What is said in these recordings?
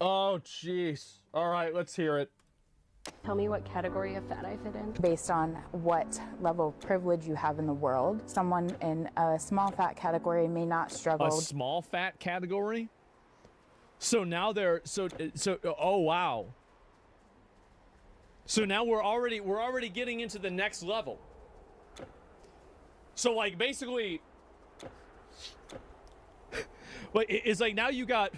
Oh, jeez. All right, let's hear it. Tell me what category of fat I fit in. Based on what level of privilege you have in the world. Someone in a small fat category may not struggle. A small fat category? So now they're oh wow. So now we're already getting into the next level. So like basically like it's like now you got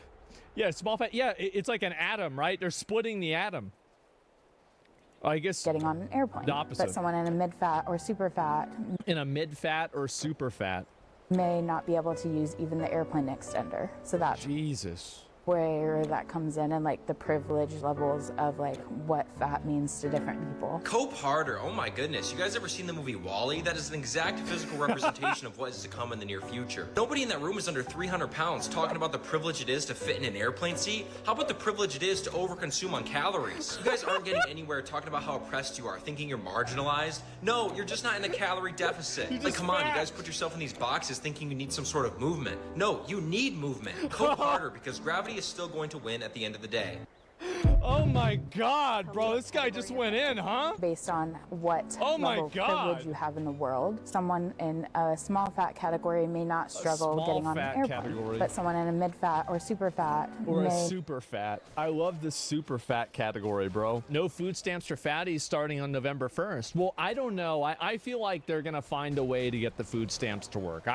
small fat, it's like an atom, right? They're splitting the atom. I guess getting on an airplane. The opposite. But someone in a mid-fat or super fat in a mid-fat or super fat may not be able to use even the airplane extender. So that's Jesus. Where that comes in, and like the privilege levels of like what fat means to different people. Cope harder. Oh my goodness. You guys ever seen the movie WALL-E? That is an exact physical representation of what is to come in the near future. Nobody in that room is under 300 pounds talking about the privilege it is to fit in an airplane seat. How about the privilege it is to overconsume on calories? You guys aren't getting anywhere talking about how oppressed you are, thinking you're marginalized. No, you're just not in a calorie deficit. Like, come on, you guys put yourself in these boxes thinking you need some sort of movement. No, you need movement. Cope harder, because gravity is still going to win at the end of the day. Oh my God, bro, this guy just went in, huh? Based on what level of privilege you have in the world. Someone in a small fat category may not struggle getting on an airplane, but someone in a mid-fat or super fat a super fat. I love the super fat category, bro. No food stamps for fatties starting on November 1st. Well, I don't know. I feel like they're gonna find a way to get the food stamps to work.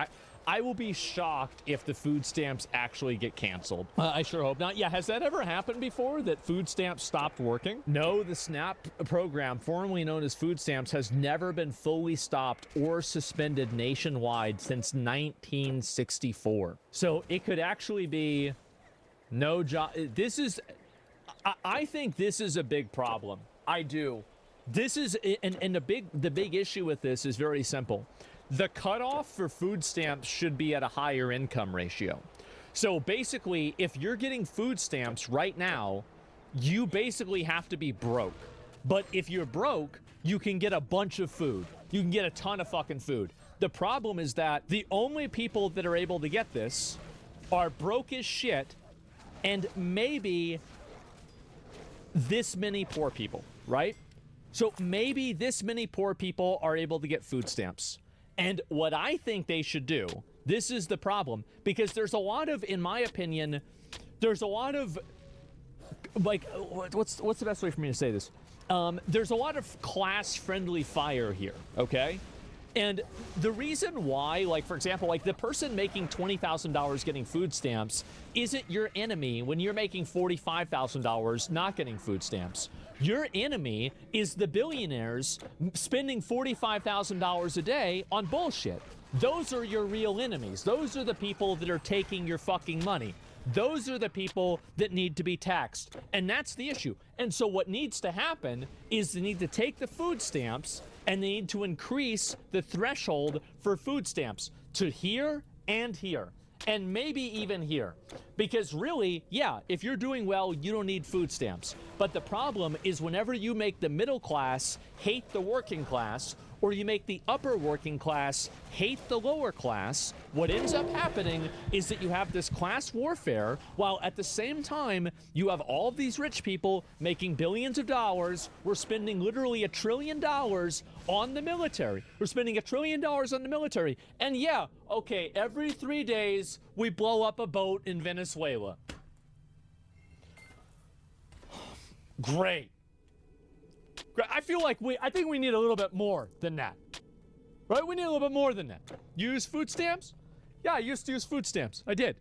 I will be shocked if the food stamps actually get canceled. I sure hope not. Yeah, has that ever happened before, that food stamps stopped working? No, the SNAP program, formerly known as food stamps, has never been fully stopped or suspended nationwide since 1964. So it could actually be no job. I think this is a big problem. I do. This is, and the big issue with this is very simple. The cutoff for food stamps should be at a higher income ratio. So basically, if you're getting food stamps right now, you basically have to be broke. But if you're broke, you can get a bunch of food. You can get a ton of fucking food. The problem is that the only people that are able to get this are broke as shit, and maybe this many poor people, right? So maybe this many poor people are able to get food stamps. And what I think they should do, this is the problem, because there's a lot of, in my opinion, there's a lot of, like, what's the best way for me to say this? There's a lot of class-friendly fire here, okay? And the reason why, like, for example, like the person making $20,000 getting food stamps isn't your enemy when you're making $45,000 not getting food stamps. Your enemy is the billionaires spending $45,000 a day on bullshit. Those are your real enemies. Those are the people that are taking your fucking money. Those are the people that need to be taxed. And that's the issue. And so what needs to happen is they need to take the food stamps and they need to increase the threshold for food stamps to here and here. And maybe even here. Because really, yeah, if you're doing well, you don't need food stamps. But the problem is whenever you make the middle class hate the working class, or you make the upper working class hate the lower class, what ends up happening is that you have this class warfare, while at the same time, you have all of these rich people making billions of dollars. We're spending literally $1 trillion on the military. We're spending $1 trillion on the military. And yeah, okay, every 3 days, we blow up a boat in Venezuela. Great. I feel like I think we need a little bit more than that. Right? We need a little bit more than that. Use food stamps? Yeah, I used to use food stamps. I did.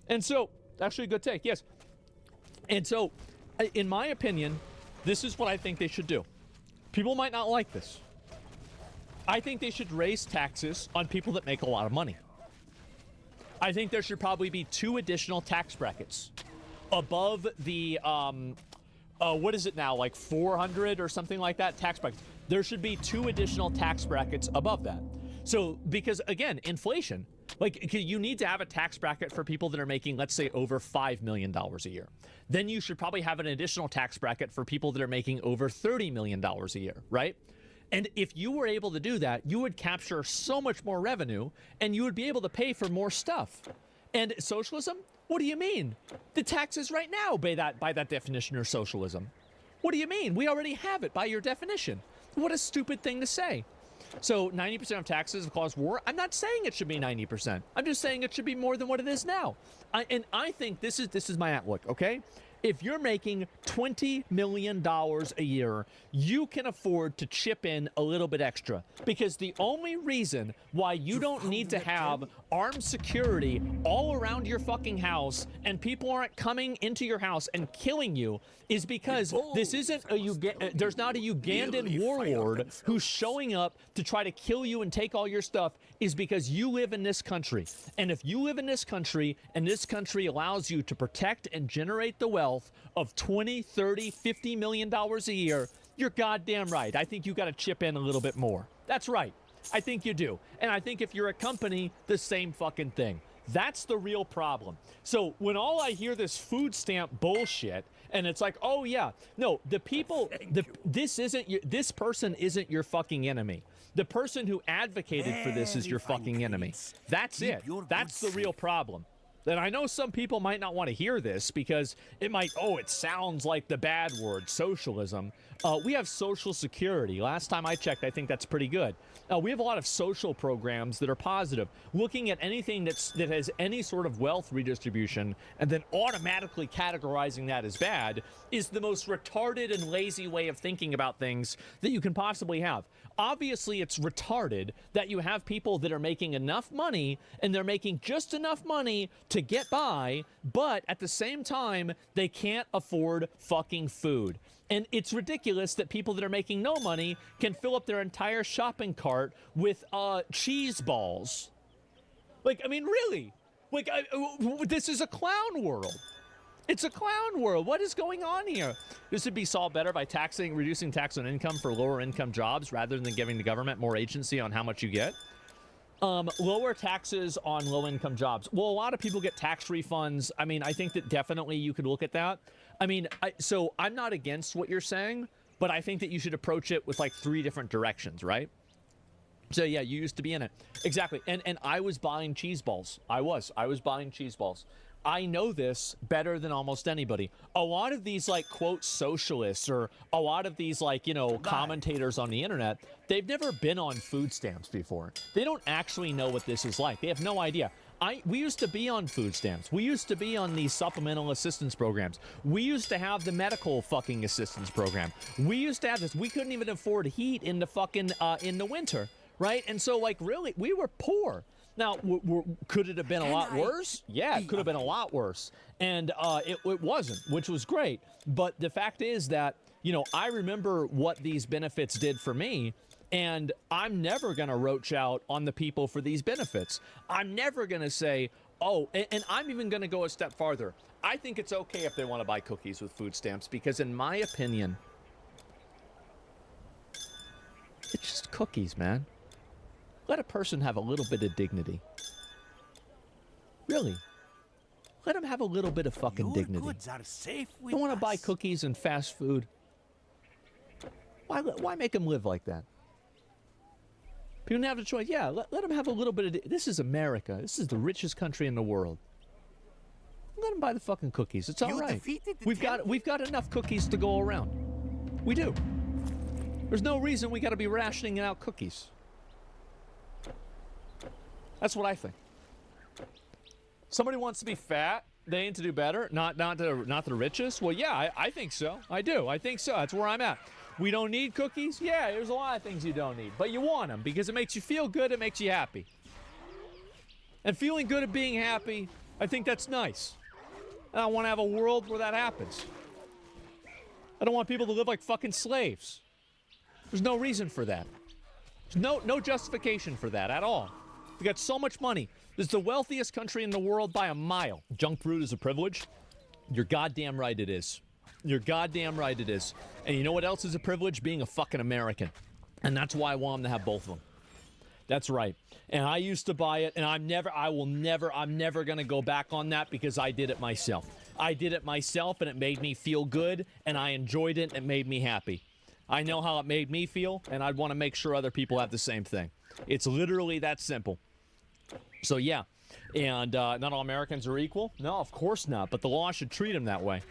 And so, actually a good take, yes. And so, in my opinion, this is what I think they should do. People might not like this. I think they should raise taxes on people that make a lot of money. I think there should probably be 2 additional tax brackets above the, what is it now, like 400 or something like that, tax brackets. There should be 2 additional tax brackets above that. So, because again, inflation, like you need to have a tax bracket for people that are making, let's say, over $5 million a year. Then you should probably have an additional tax bracket for people that are making over $30 million a year, right? And if you were able to do that, you would capture so much more revenue and you would be able to pay for more stuff. And socialism, What do you mean? The taxes right now by that definition are socialism. What do you mean? We already have it by your definition. What a stupid thing to say. So 90% of taxes have caused war. I'm not saying it should be 90%. I'm just saying it should be more than what it is now. I think this is my outlook, okay? If you're making $20 million a year, you can afford to chip in a little bit extra. Because the only reason why you don't need to have armed security all around your fucking house and people aren't coming into your house and killing you is because this isn't there's not a Ugandan warlord who's showing up to try to kill you and take all your stuff, is because you live in this country. And if you live in this country and this country allows you to protect and generate the wealth of 20, 30, 50 million dollars a year, you're goddamn right. I think you got to chip in a little bit more. That's right. I think you do. And I think if you're a company, the same fucking thing. That's the real problem. So when all I hear this food stamp bullshit, and it's like, oh yeah, no, the people, this person isn't your fucking enemy. The person who advocated for this is your fucking enemy. That's it. That's the real problem. And I know some people might not want to hear this because it might, it sounds like the bad word, socialism. We have Social Security. Last time I checked, I think that's pretty good. We have a lot of social programs that are positive. Looking at anything that has any sort of wealth redistribution and then automatically categorizing that as bad is the most retarded and lazy way of thinking about things that you can possibly have. Obviously, it's retarded that you have people that are making enough money and they're making just enough money to get by, but at the same time, they can't afford fucking food. And it's ridiculous that people that are making no money can fill up their entire shopping cart with cheese balls. Like, I mean, really? Like, this is a clown world. It's a clown world. What is going on here? This would be solved better by reducing tax on income for lower income jobs rather than giving the government more agency on how much you get. Lower taxes on low income jobs. Well, a lot of people get tax refunds. I mean, I think that definitely you could look at that. I mean, so I'm not against what you're saying, but I think that you should approach it with like 3 different directions, right? So yeah, you used to be in it. Exactly. And I was buying cheese balls. I was buying cheese balls. I know this better than almost anybody. A lot of these like quote socialists or a lot of these like, you know, commentators on the internet, they've never been on food stamps before. They don't actually know what this is like. They have no idea. We used to be on food stamps. We used to be on these supplemental assistance programs. We used to have the medical fucking assistance program. We used to have this. We couldn't even afford heat in the fucking, in the winter, right? And so like really, we were poor. Now, could it have been a lot worse? Yeah, it could have been a lot worse. And it wasn't, which was great. But the fact is that, you know, I remember what these benefits did for me, and I'm never going to roach out on the people for these benefits. I'm never going to say, oh, and I'm even going to go a step farther. I think it's okay if they want to buy cookies with food stamps, because in my opinion, it's just cookies, man. Let a person have a little bit of dignity. Really. Let them have a little bit of fucking dignity. Goods are safe with You want to buy cookies and fast food? Why make them live like that? People don't have the choice. Yeah, let them have a little bit of... This is America. This is the richest country in the world. Let them buy the fucking cookies. It's all right. We've got enough cookies to go around. We do. There's no reason we got to be rationing out cookies. That's what I think. Somebody wants to be fat, they need to do better, not the richest. Well, yeah, I think so. I do. I think so. That's where I'm at. We don't need cookies. Yeah, there's a lot of things you don't need, but you want them because it makes you feel good. It makes you happy. And feeling good and being happy, I think that's nice. And I want to have a world where that happens. I don't want people to live like fucking slaves. There's no reason for that. There's no justification for that at all. We got so much money. This is the wealthiest country in the world by a mile. Junk food is a privilege? You're goddamn right it is. You're goddamn right it is. And you know what else is a privilege? Being a fucking American. And that's why I want them to have both of them. That's right. And I used to buy it, and I'm never going to go back on that because I did it myself. I did it myself, and it made me feel good, and I enjoyed it, and it made me happy. I know how it made me feel, and I'd want to make sure other people have the same thing. It's literally that simple. So yeah, And not all Americans are equal. No, of course not. But the law should treat them that way.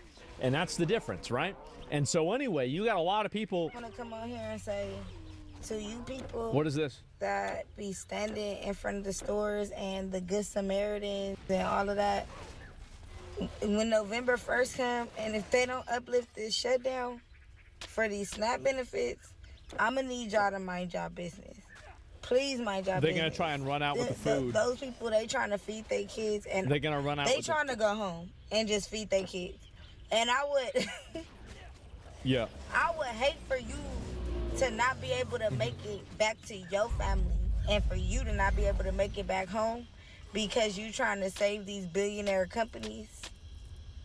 And that's the difference, right? And so anyway, you got a lot of people. I want to come on here and say to you people. What is this? That be standing in front of the stores and the Good Samaritans and all of that. When November 1st come, and if they don't uplift this shutdown for these SNAP benefits, I'm going to need y'all to mind y'all business. Please mind y'all business. They're going to try and run out with the food. Those people, they trying to feed their kids. And they're going to run out They trying to go home and just feed their kids. And I would... Yeah. I would hate for you to not be able to make it back to your family and for you to not be able to make it back home because you trying to save these billionaire companies.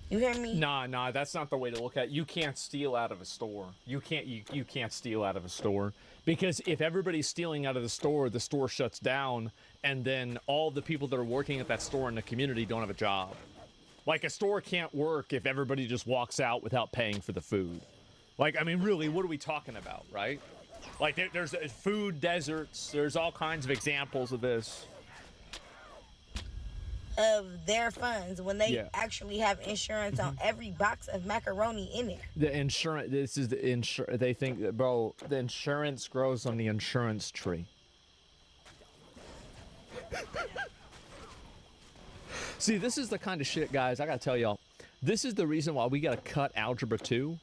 You hear me? Nah, that's not the way to look at it. You can't steal out of a store. You can't steal out of a store, because if everybody's stealing out of the store shuts down, and then all the people that are working at that store in the community don't have a job. Like, a store can't work if everybody just walks out without paying for the food. Like, I mean, really, what are we talking about, right? Like, there's food deserts. There's all kinds of examples of this. Of their funds when they actually have insurance on every box of macaroni in there. The insurance, this is the insurance. They think that, bro, the insurance grows on the insurance tree. See, this is the kind of shit, guys, I gotta tell y'all. This is the reason why we gotta cut Algebra 2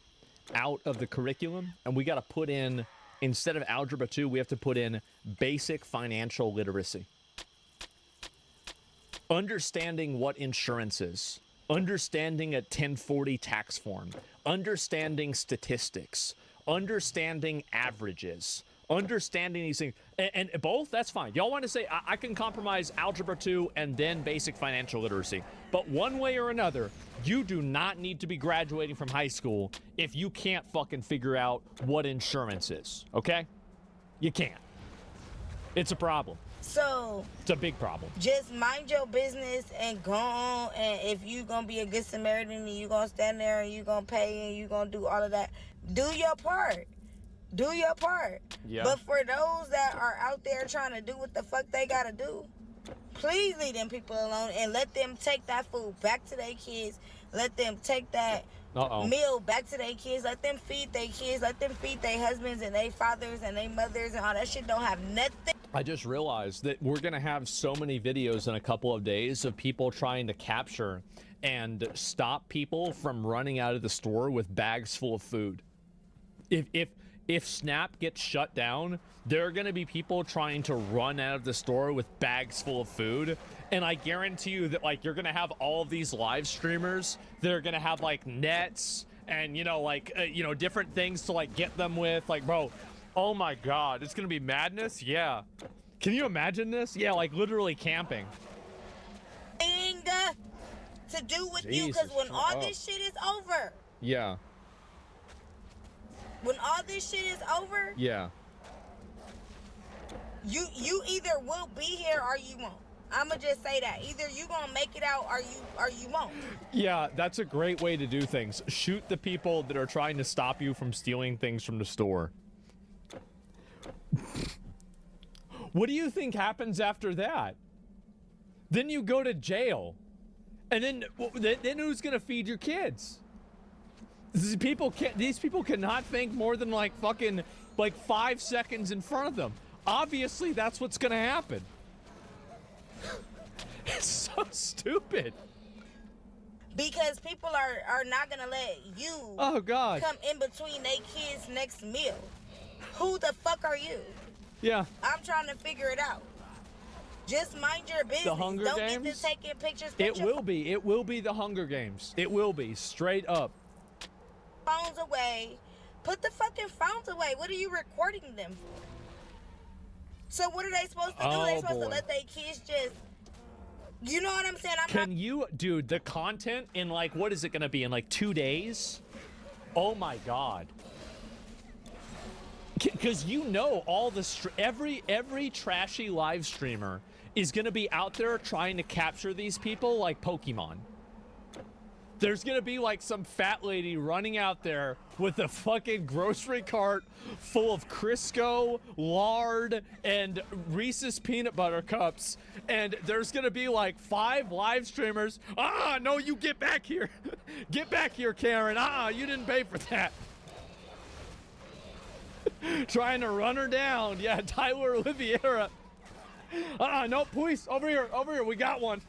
out of the curriculum, and we gotta put in, instead of Algebra 2, we have to put in basic financial literacy. Understanding what insurance is, understanding a 1040 tax form, understanding statistics, understanding averages, understanding these things, and both, that's fine. Y'all want to say, I can compromise Algebra 2 and then basic financial literacy. But one way or another, you do not need to be graduating from high school if you can't fucking figure out what insurance is, okay? You can't. It's a problem. So it's a big problem. Just mind your business and go on. And if you gonna be a good Samaritan and you gonna stand there and you gonna pay and you gonna do all of that, do your part. Do your part. Yeah. But for those that are out there trying to do what the fuck they gotta do, please leave them people alone and let them take that food back to their kids. Let them take that meal back to their kids. Let them feed their kids. Let them feed their husbands and their fathers and their mothers and all that shit. Don't have nothing. I just realized that we're going to have so many videos in a couple of days of people trying to capture and stop people from running out of the store with bags full of food. If SNAP gets shut down, there are going to be people trying to run out of the store with bags full of food. And I guarantee you that, like, you're going to have all of these live streamers that are going to have, like, nets and, different things to, like, get them with. Like, bro, oh my God, it's going to be madness? Yeah. Can you imagine this? Yeah, like, literally camping. To do with you, because when all this shit is over. Yeah. When all this shit is over. Yeah. You either will be here or you won't. I'ma just say that. Either you gonna make it out or you won't. Yeah, that's a great way to do things. Shoot the people that are trying to stop you from stealing things from the store. What do you think happens after that? Then you go to jail. And then who's gonna feed your kids? These people cannot think more than like 5 seconds in front of them. Obviously, that's what's gonna happen. It's so stupid. Because people are not gonna let you come in between their kids' next meal. Who the fuck are you? Yeah. I'm trying to figure it out. Just mind your business. The Hunger Games? Don't get to taking pictures. It will be. It will be the Hunger Games. It will be. Straight up. Phones away. Put the fucking phones away. What are you recording them for? So what are they supposed to do? They're supposed to let their kids just... You know what I'm saying? Dude, the content in like, what is it going to be in like 2 days? Oh my God. Because all the every trashy live streamer is going to be out there trying to capture these people like Pokemon. There's gonna be like some fat lady running out there with a fucking grocery cart full of Crisco, lard, and Reese's peanut butter cups. And there's gonna be like 5 live streamers. Ah, no, you get back here. Get back here, Karen. Ah, you didn't pay for that. Trying to run her down. Yeah, Tyler Oliveira. No, police, over here, we got one.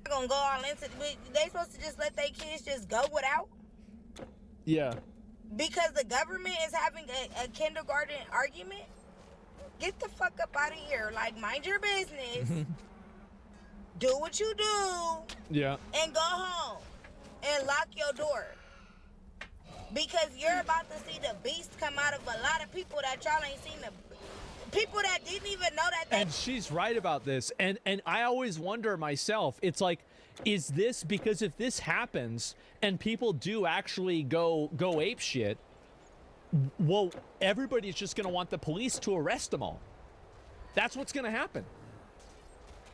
Gonna go all into, they supposed to just let their kids just go without? Yeah. Because the government is having a kindergarten argument? Get the fuck up out of here. Like, mind your business. Do what you do. Yeah. And go home. And lock your door. Because you're about to see the beast come out of a lot of people that y'all ain't seen the people that didn't even know that they... And she's right about this. And I always wonder myself, it's like, is this because if this happens and people do actually go ape shit, well, everybody's just going to want the police to arrest them all. That's what's going to happen.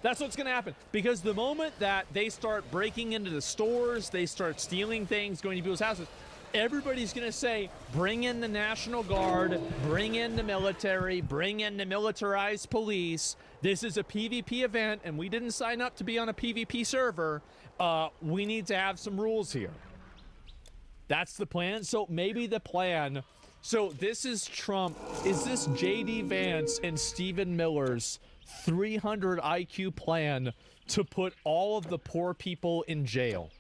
That's what's going to happen. Because the moment that they start breaking into the stores, they start stealing things, going to people's houses, everybody's going to say, bring in the National Guard, bring in the military, bring in the militarized police. This is a PvP event, and we didn't sign up to be on a PvP server. We need to have some rules here. That's the plan. So maybe the plan. So this is Trump. Is this J.D. Vance and Stephen Miller's 300 IQ plan to put all of the poor people in jail?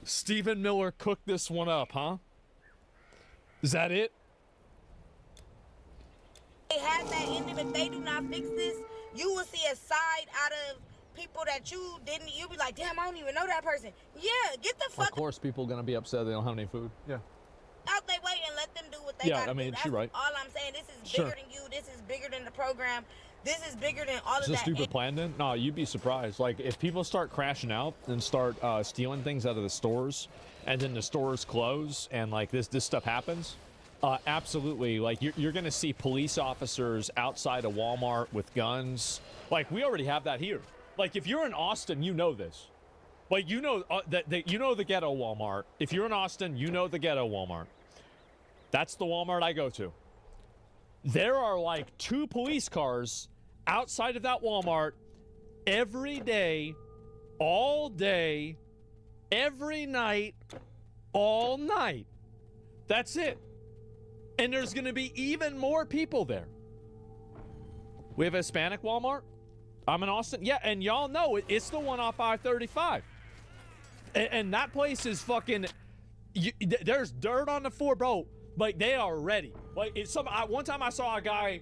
Stephen Miller cooked this one up, huh? Is that it? They have that in them. If they do not fix this, you will see a side out of people that you didn't. You'll be like, damn, I don't even know that person. Yeah, get the fuck. Of course, people are gonna be upset they don't have any food. Yeah. Out their way and let them do what they gotta do. I mean, That's you're right. all I'm saying. This is bigger than you. This is bigger than the program. This is bigger than all of that. Is this stupid plan then? No, you'd be surprised. Like, if people start crashing out and start stealing things out of the stores, and then the stores close, and like this stuff happens, absolutely. Like, you're going to see police officers outside of Walmart with guns. Like, we already have that here. Like, if you're in Austin, you know this. Like, you know that you know the ghetto Walmart. If you're in Austin, you know the ghetto Walmart. That's the Walmart I go to. There are like 2 police cars outside of that Walmart every day, all day, every night, all night. That's it. And there's going to be even more people there. We have a Hispanic Walmart. I'm in Austin. Yeah, and y'all know it. It's the one off I-35. And that place is fucking... there's dirt on the floor, bro. Like, they are ready. Like, one time I saw a guy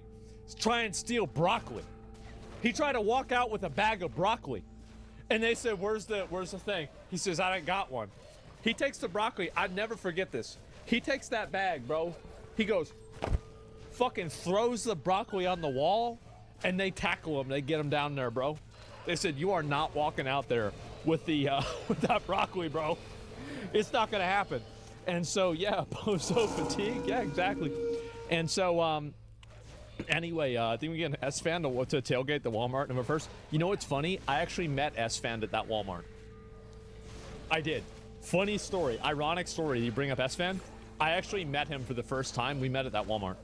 try and steal broccoli. He tried to walk out with a bag of broccoli. And they said, where's the thing? He says, I got one. He takes the broccoli. I'd never forget this. He takes that bag, bro. He goes, fucking throws the broccoli on the wall, and they tackle him. They get him down there, bro. They said, you are not walking out there with the with that broccoli, bro. It's not gonna happen. And so, yeah, bozo fatigue. Yeah, exactly. And so, anyway, I think we get an S-Fan to tailgate the Walmart November 1st. You know what's funny? I actually met S-Fan at that Walmart. I did. Funny story. Ironic story. You bring up S-Fan? I actually met him for the first time. We met at that Walmart.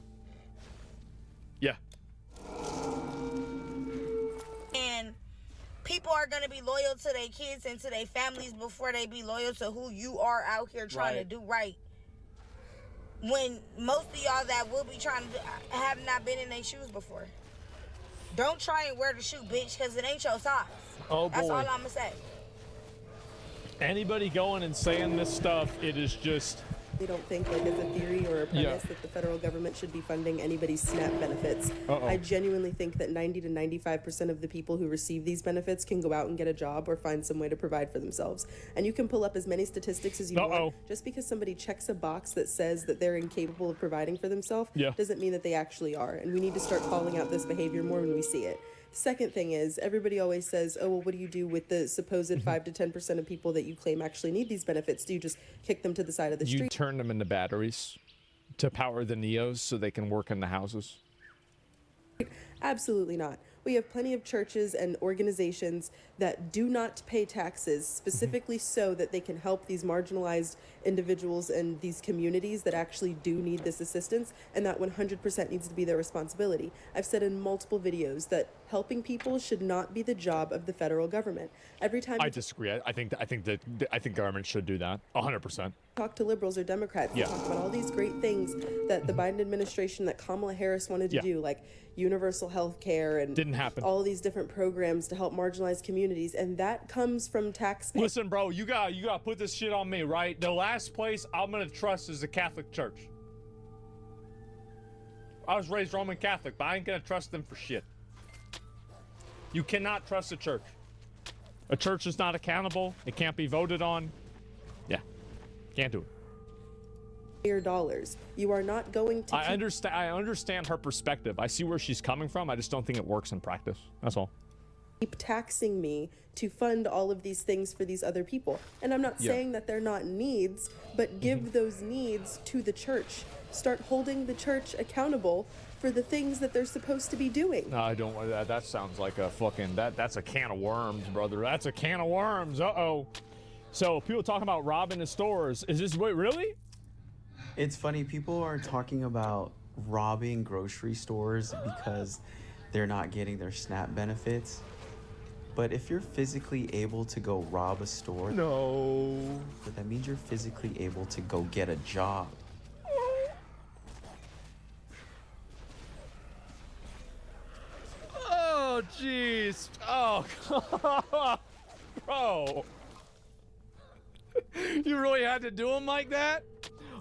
Yeah. And people are going to be loyal to their kids and to their families before they be loyal to who you are out here trying to do right. When most of y'all that will be trying to do, have not been in their shoes before. Don't try and wear the shoe, bitch, because it ain't your size. Oh, boy. That's all I'm going to say. Anybody going and saying this stuff, it is just... They don't think, like, as a theory or a premise that the federal government should be funding anybody's SNAP benefits. I genuinely think that 90 to 95% of the people who receive these benefits can go out and get a job or find some way to provide for themselves. And you can pull up as many statistics as you want. Just because somebody checks a box that says that they're incapable of providing for themselves doesn't mean that they actually are. And we need to start calling out this behavior more when we see it. Second thing is, everybody always says, oh, well, what do you do with the supposed 5 to 10% of people that you claim actually need these benefits? Do you just kick them to the side of the street? You turn them into batteries to power the Neos so they can work in the houses? Absolutely not. We have plenty of churches and organizations that do not pay taxes specifically so that they can help these marginalized individuals and these communities that actually do need this assistance, and that 100% needs to be their responsibility. I've said in multiple videos that helping people should not be the job of the federal government. Every time I disagree. I think government should do that 100%. Talk to liberals or Democrats, they talk about all these great things that the Biden administration, that Kamala Harris wanted to do, like universal health care and didn't happen. All of these different programs to help marginalized communities, and that comes from taxpayers. Listen, bro, you got to put this shit on me, right? The last place I'm gonna trust is the Catholic Church. I was raised Roman Catholic, but I ain't gonna trust them for shit. You cannot trust a church. A church is not accountable. It can't be voted on. Yeah, can't do it. Dollars. You are not going to. I understand her perspective. I see where she's coming from. I just don't think it works in practice. That's all. Keep taxing me to fund all of these things for these other people. And I'm not saying that they're not needs, but give those needs to the church. Start holding the church accountable for the things that they're supposed to be doing. No, I don't want that. That sounds like a fucking that's a can of worms, brother. That's a can of worms. Uh-oh. So people talking about robbing the stores. Is this wait, really? It's funny, people are talking about robbing grocery stores because they're not getting their SNAP benefits. But if you're physically able to go rob a store, no, that means you're physically able to go get a job. Oh, jeez. Oh, bro. You really had to do him like that?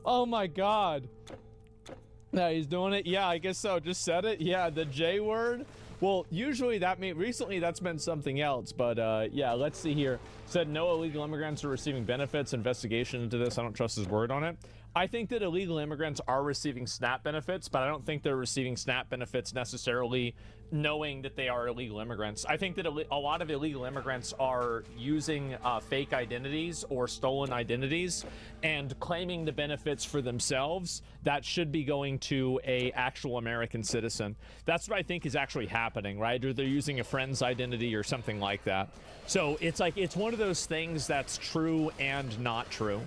Oh my God. Yeah, he's doing it. Yeah, I guess so. Just said it. Yeah, the J word. Well, usually that means recently that's been something else, but yeah, let's see here. Said no illegal immigrants are receiving benefits. Investigation into this. I don't trust his word on it. I think that illegal immigrants are receiving SNAP benefits, but I don't think they're receiving SNAP benefits necessarily knowing that they are illegal immigrants. I think that a lot of illegal immigrants are using fake identities or stolen identities and claiming the benefits for themselves that should be going to a actual American citizen. That's what I think is actually happening, right? Or they're using a friend's identity or something like that. So it's like, it's one of those things that's true and not true.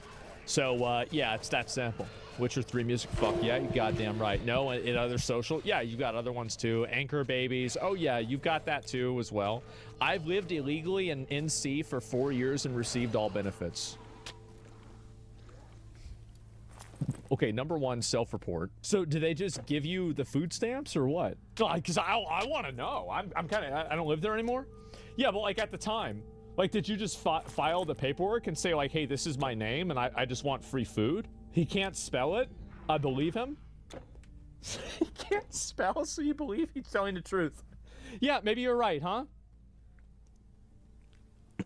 So yeah, it's that simple. Witcher 3 music, fuck yeah, you goddamn right. No, in other social, yeah, you got other ones too. Anchor babies, oh yeah, you've got that too as well. I've lived illegally in NC for 4 years and received all benefits. Okay, number one, self-report. So do they just give you the food stamps or what? No, because I want to know. I'm kind of, I don't live there anymore. Yeah, but like at the time, like did you just file the paperwork and say like, hey, this is my name and I just want free food? He can't spell it. I believe him. He can't spell, so you believe he's telling the truth. Yeah, maybe you're right, huh?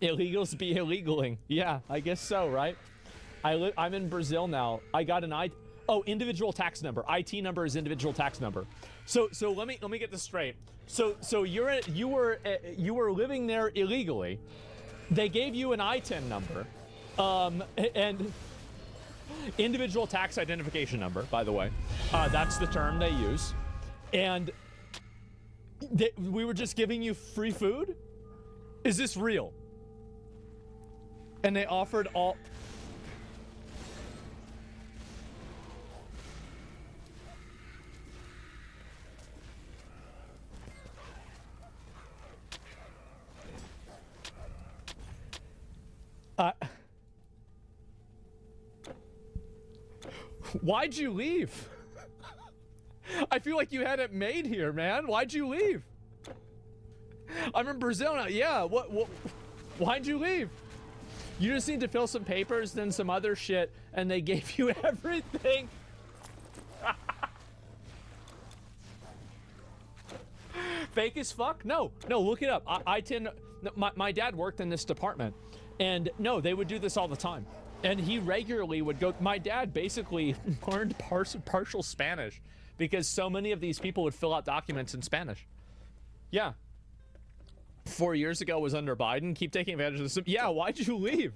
Illegals be illegaling. Yeah, I guess so, right? I'm in Brazil now. I got an individual tax number. IT number is individual tax number. So let me get this straight. So you were living there illegally. They gave you an ITIN number, and individual tax identification number, by the way. That's the term they use. And we were just giving you free food? Is this real? And they offered all... Why'd you leave? I feel like you had it made here, man. Why'd you leave? I'm in Brazil now. Yeah, what? Why'd you leave? You just need to fill some papers, then some other shit, and they gave you everything. Fake as fuck? No, look it up. My dad worked in this department, and no, they would do this all the time. And he regularly would go. My dad basically learned partial Spanish because so many of these people would fill out documents in Spanish. Yeah. 4 years ago was under Biden. Keep taking advantage of this. Yeah, why'd you leave?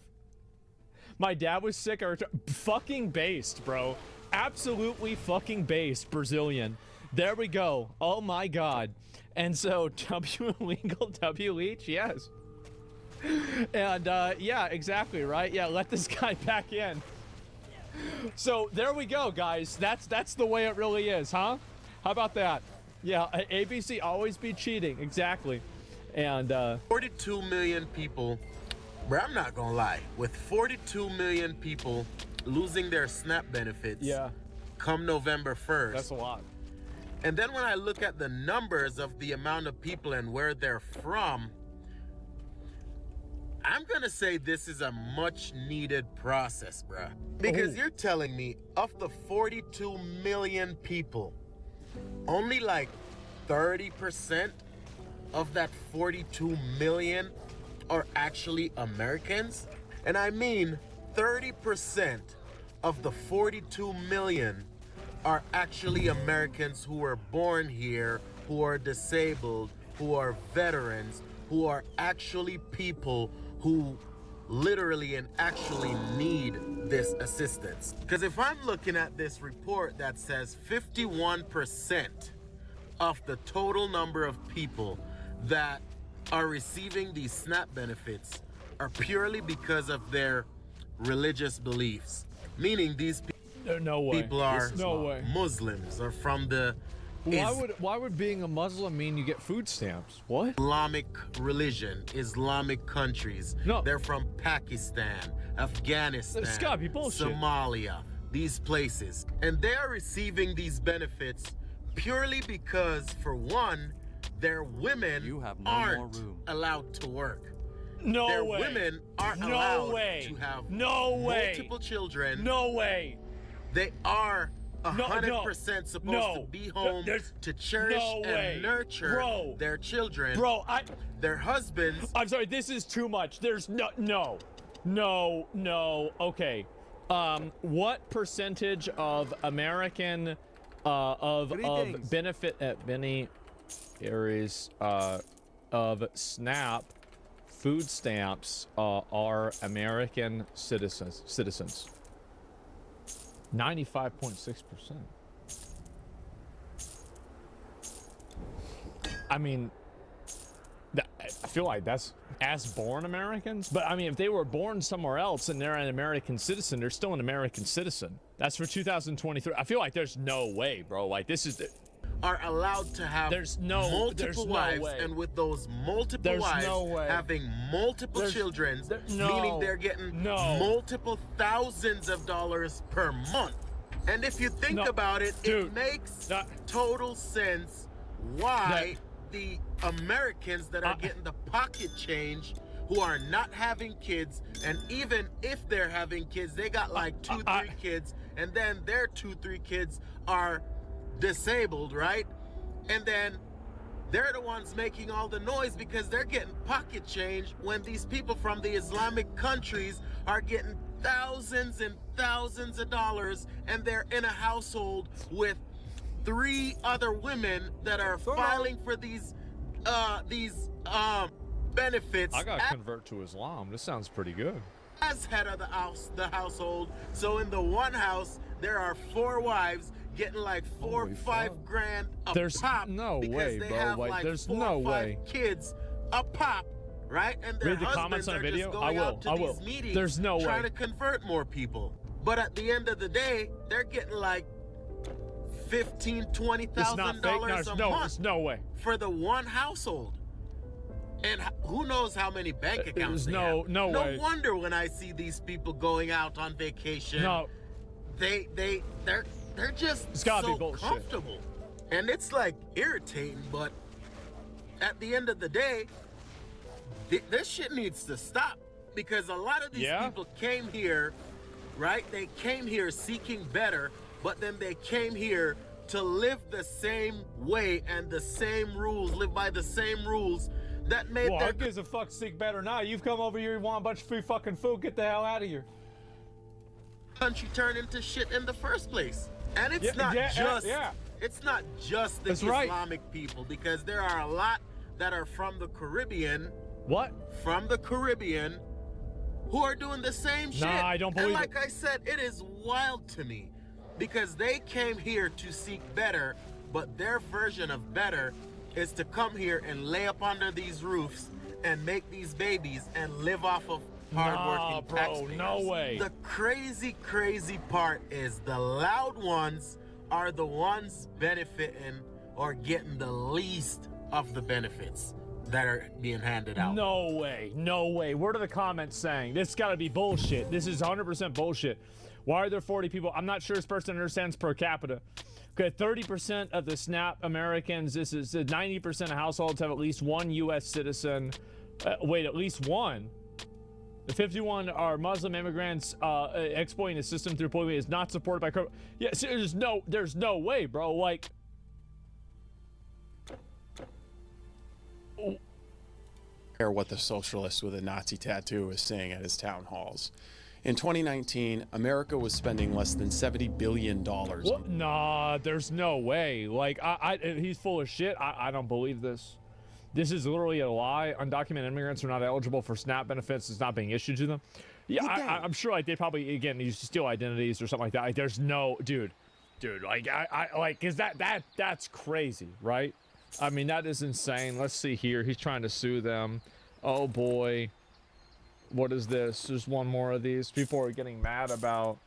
My dad was sick or fucking based, bro. Absolutely fucking based Brazilian. There we go. Oh my God. And so W illegal, W each, yes. And yeah, exactly, right? Yeah, let this guy back in. So there we go, guys. That's the way it really is, huh? How about that? Yeah, ABC always be cheating, exactly. And 42 million people, bro, I'm not gonna lie, with 42 million people losing their SNAP benefits, yeah, come November 1st. That's a lot. And then when I look at the numbers of the amount of people and where they're from, I'm gonna say this is a much needed process, bruh. Because you're telling me of the 42 million people, only like 30% of that 42 million are actually Americans? And I mean 30% of the 42 million are actually Americans who were born here, who are disabled, who are veterans, who are actually people who literally and actually need this assistance. Because if I'm looking at this report that says 51% of the total number of people that are receiving these SNAP benefits are purely because of their religious beliefs, meaning these people are Muslims or from the why would being a Muslim mean you get food stamps? What? Islamic religion, Islamic countries. No, they're from Pakistan, Afghanistan, Somalia, these places, and they are receiving these benefits purely because, for one, their women aren't allowed to work. No their way. Women aren't allowed to have multiple children. No way. They are 100% supposed to be home to cherish and nurture their children. Bro, their husbands. I'm sorry, this is too much. There's no. Okay. What percentage of American of benefit beneficiaries of SNAP food stamps are American citizens? 95.6%. I mean, I feel like that's as born Americans, but I mean, if they were born somewhere else and they're an American citizen, they're still an American citizen. That's for 2023. I feel like there's no way, bro. Like this is are allowed to have multiple wives, and with those multiple wives having multiple children, meaning they're getting multiple thousands of dollars per month. And if you think about it, it makes total sense why the Americans that are getting the pocket change, who are not having kids, and even if they're having kids, they got like 2-3 kids, and then their 2-3 kids are disabled, right? And then they're the ones making all the noise because they're getting pocket change when these people from the Islamic countries are getting thousands and thousands of dollars, and they're in a household with 3 other women that are filing for these benefits. I gotta convert to Islam. This sounds pretty good. As head of the household. So in the one house, there are 4 wives getting like 4 or 5 grand a pop. No because way, they bro. have Like, like there's 4 no or 5 way. kids a pop, right? And their Read the husbands comments on are a video. just going out to these meetings There's no trying way. to convert more people. But at the end of the day, they're getting like $15,000-$20,000 a month. There's no way for the one household. And who knows how many bank accounts they have. No way. No wonder when I see these people going out on vacation, they're just so comfortable. And it's like irritating, but at the end of the day, this shit needs to stop, because a lot of these people came here, right? They came here seeking better, but then they came here to live the same way and the same rules, live by the same rules that made who gives a fuck seek better now? You've come over here, you want a bunch of free fucking food, get the hell out of here. Country turn into shit in the first place. And it's not just the Islamic people, because there are a lot that are from the Caribbean. From the Caribbean, who are doing the same shit. Nah, I don't believe it. And like I said, it is wild to me, because they came here to seek better, but their version of better is to come here and lay up under these roofs and make these babies and live off of hardworking taxpayers. No way. The crazy, crazy part is the loud ones are the ones benefiting or getting the least of the benefits that are being handed out. No way. No way. What are the comments saying? This got to be bullshit. This is 100% bullshit. Why are there 40 people? I'm not sure this person understands per capita. Okay, 30% of the SNAP Americans, this is 90% of households have at least one U.S. citizen. Wait, at least one. The 51 are Muslim immigrants. Exploiting the system through polygamy is not supported by. Yeah, so there's no way, bro. Like, or what the socialist with a Nazi tattoo is saying at his town halls. In 2019, America was spending less than $70 billion. What? Nah, there's no way. Like, he's full of shit. I don't believe this. This is literally a lie. Undocumented immigrants are not eligible for SNAP benefits. It's not being issued to them. Yeah, I'm sure like they probably, again, used to steal identities or something like that. Like, there's no, dude, like, like, is that's crazy, right? I mean, that is insane. Let's see here. He's trying to sue them. Oh boy. What is this? There's one more of these. People are getting mad about.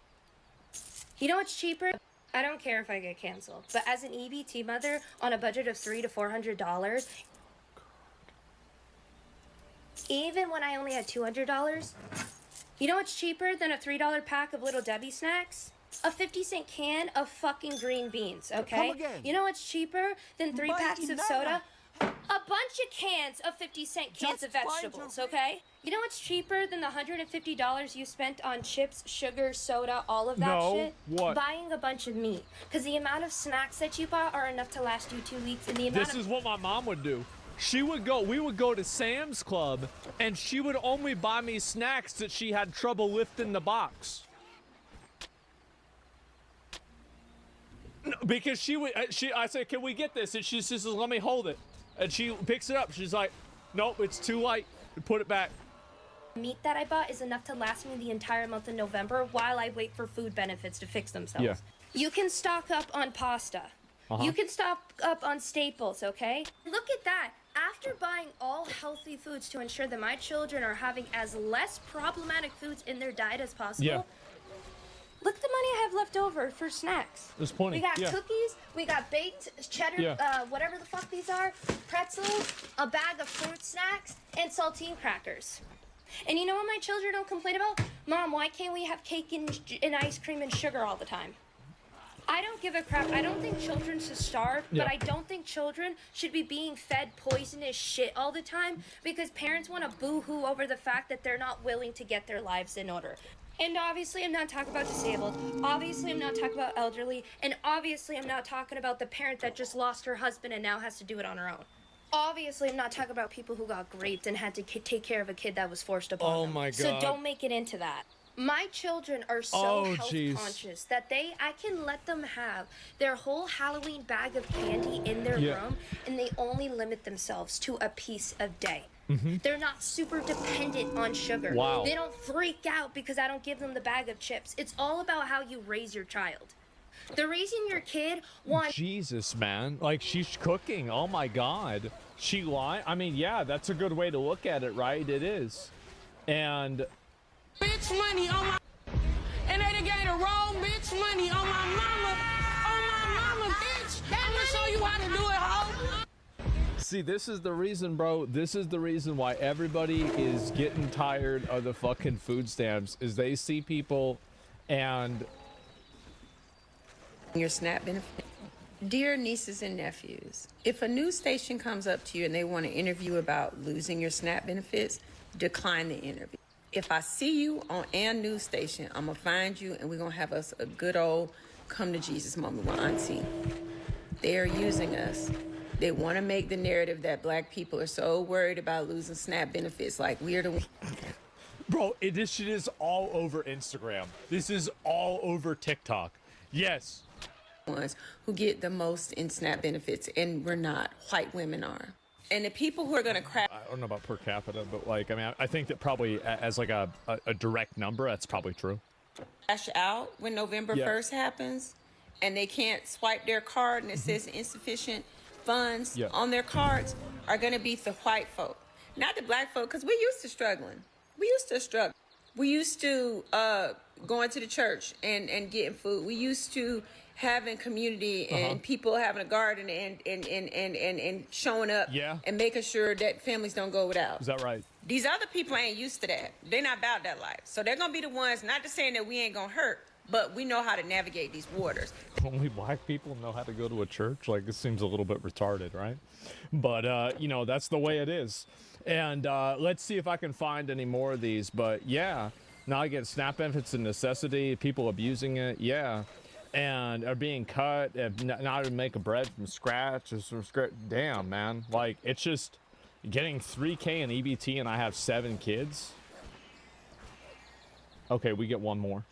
You know what's cheaper? I don't care if I get canceled, but as an EBT mother on a budget of $300 to $400, even when I only had $200, you know what's cheaper than a $3 pack of Little Debbie snacks? A 50-cent can of fucking green beans, okay? You know what's cheaper than 3 packs of soda? A bunch of cans of 50-cent cans of vegetables, okay? You know what's cheaper than the $150 you spent on chips, sugar, soda, all of that shit? What? Buying a bunch of meat. Because the amount of snacks that you bought are enough to last you 2 weeks. And the amount This is what my mom would do. We would go to Sam's Club, and she would only buy me snacks that she had trouble lifting the box. Because I said, can we get this? And she says, let me hold it. And she picks it up. She's like, nope, it's too light. Put it back. Meat that I bought is enough to last me the entire month of November while I wait for food benefits to fix themselves. Yeah. You can stock up on pasta. You can stock up on staples, okay? Look at that. After buying all healthy foods to ensure that my children are having as less problematic foods in their diet as possible, look at the money I have left over for snacks. There's plenty. We got cookies, we got baked cheddar, whatever the fuck these are, pretzels, a bag of fruit snacks, and saltine crackers. And you know what my children don't complain about? Mom, why can't we have cake and ice cream and sugar all the time? I don't give a crap. I don't think children should starve, but I don't think children should be being fed poisonous shit all the time because parents want to boo-hoo over the fact that they're not willing to get their lives in order. And obviously, I'm not talking about disabled. Obviously, I'm not talking about elderly. And obviously, I'm not talking about the parent that just lost her husband and now has to do it on her own. Obviously, I'm not talking about people who got raped and had to take care of a kid that was forced upon them. Oh my God. So don't make it into that. My children are so health conscious that I can let them have their whole Halloween bag of candy in their room, and they only limit themselves to a piece a day. They're not super dependent on sugar. Wow. They don't freak out because I don't give them the bag of chips. It's all about how you raise your child. The reason your kid wants... Jesus, man. Like, she's cooking. Oh, my God. She lied? I mean, yeah, that's a good way to look at it, right? It is. And... Bitch money on my... And they gave the wrong bitch money on my mama. On my mama, bitch. I'm gonna show you how to do it, ho. See, this is the reason, bro. This is the reason why everybody is getting tired of the fucking food stamps, is they see people and... Your SNAP benefit. Dear nieces and nephews, if a news station comes up to you and they want to interview about losing your SNAP benefits, decline the interview. If I see you on a news station, I'm going to find you and we're going to have us a good old come to Jesus moment with Auntie. They are using us. They want to make the narrative that black people are so worried about losing SNAP benefits, like we're the... Bro, this shit is all over Instagram. This is all over TikTok. Yes. Ones who get the most in SNAP benefits, and we're not. White women are. And the people who are going to crash... I don't know about per capita, but like, I mean, I think that probably as like a direct number, that's probably true. Crash out when November 1st happens and they can't swipe their card and it says insufficient funds on their cards are going to be the white folk, not the black folk, because we're used to struggling. We used to struggle. We used to going to the church and getting food. We used to having community and people having a garden and showing up and making sure that families don't go without. Is that right? These other people ain't used to that. They're not about that life. So they're going to be the ones, not just saying that we ain't going to hurt, but we know how to navigate these waters. Only black people know how to go to a church? Like, this seems a little bit retarded, right? But, you know, that's the way it is. And let's see if I can find any more of these. But, yeah, now I get SNAP benefits and necessity, people abusing it, and are being cut, and not even make a bread from scratch. Damn, man. Like, it's just getting $3K in EBT and I have 7 kids. Okay, we get one more.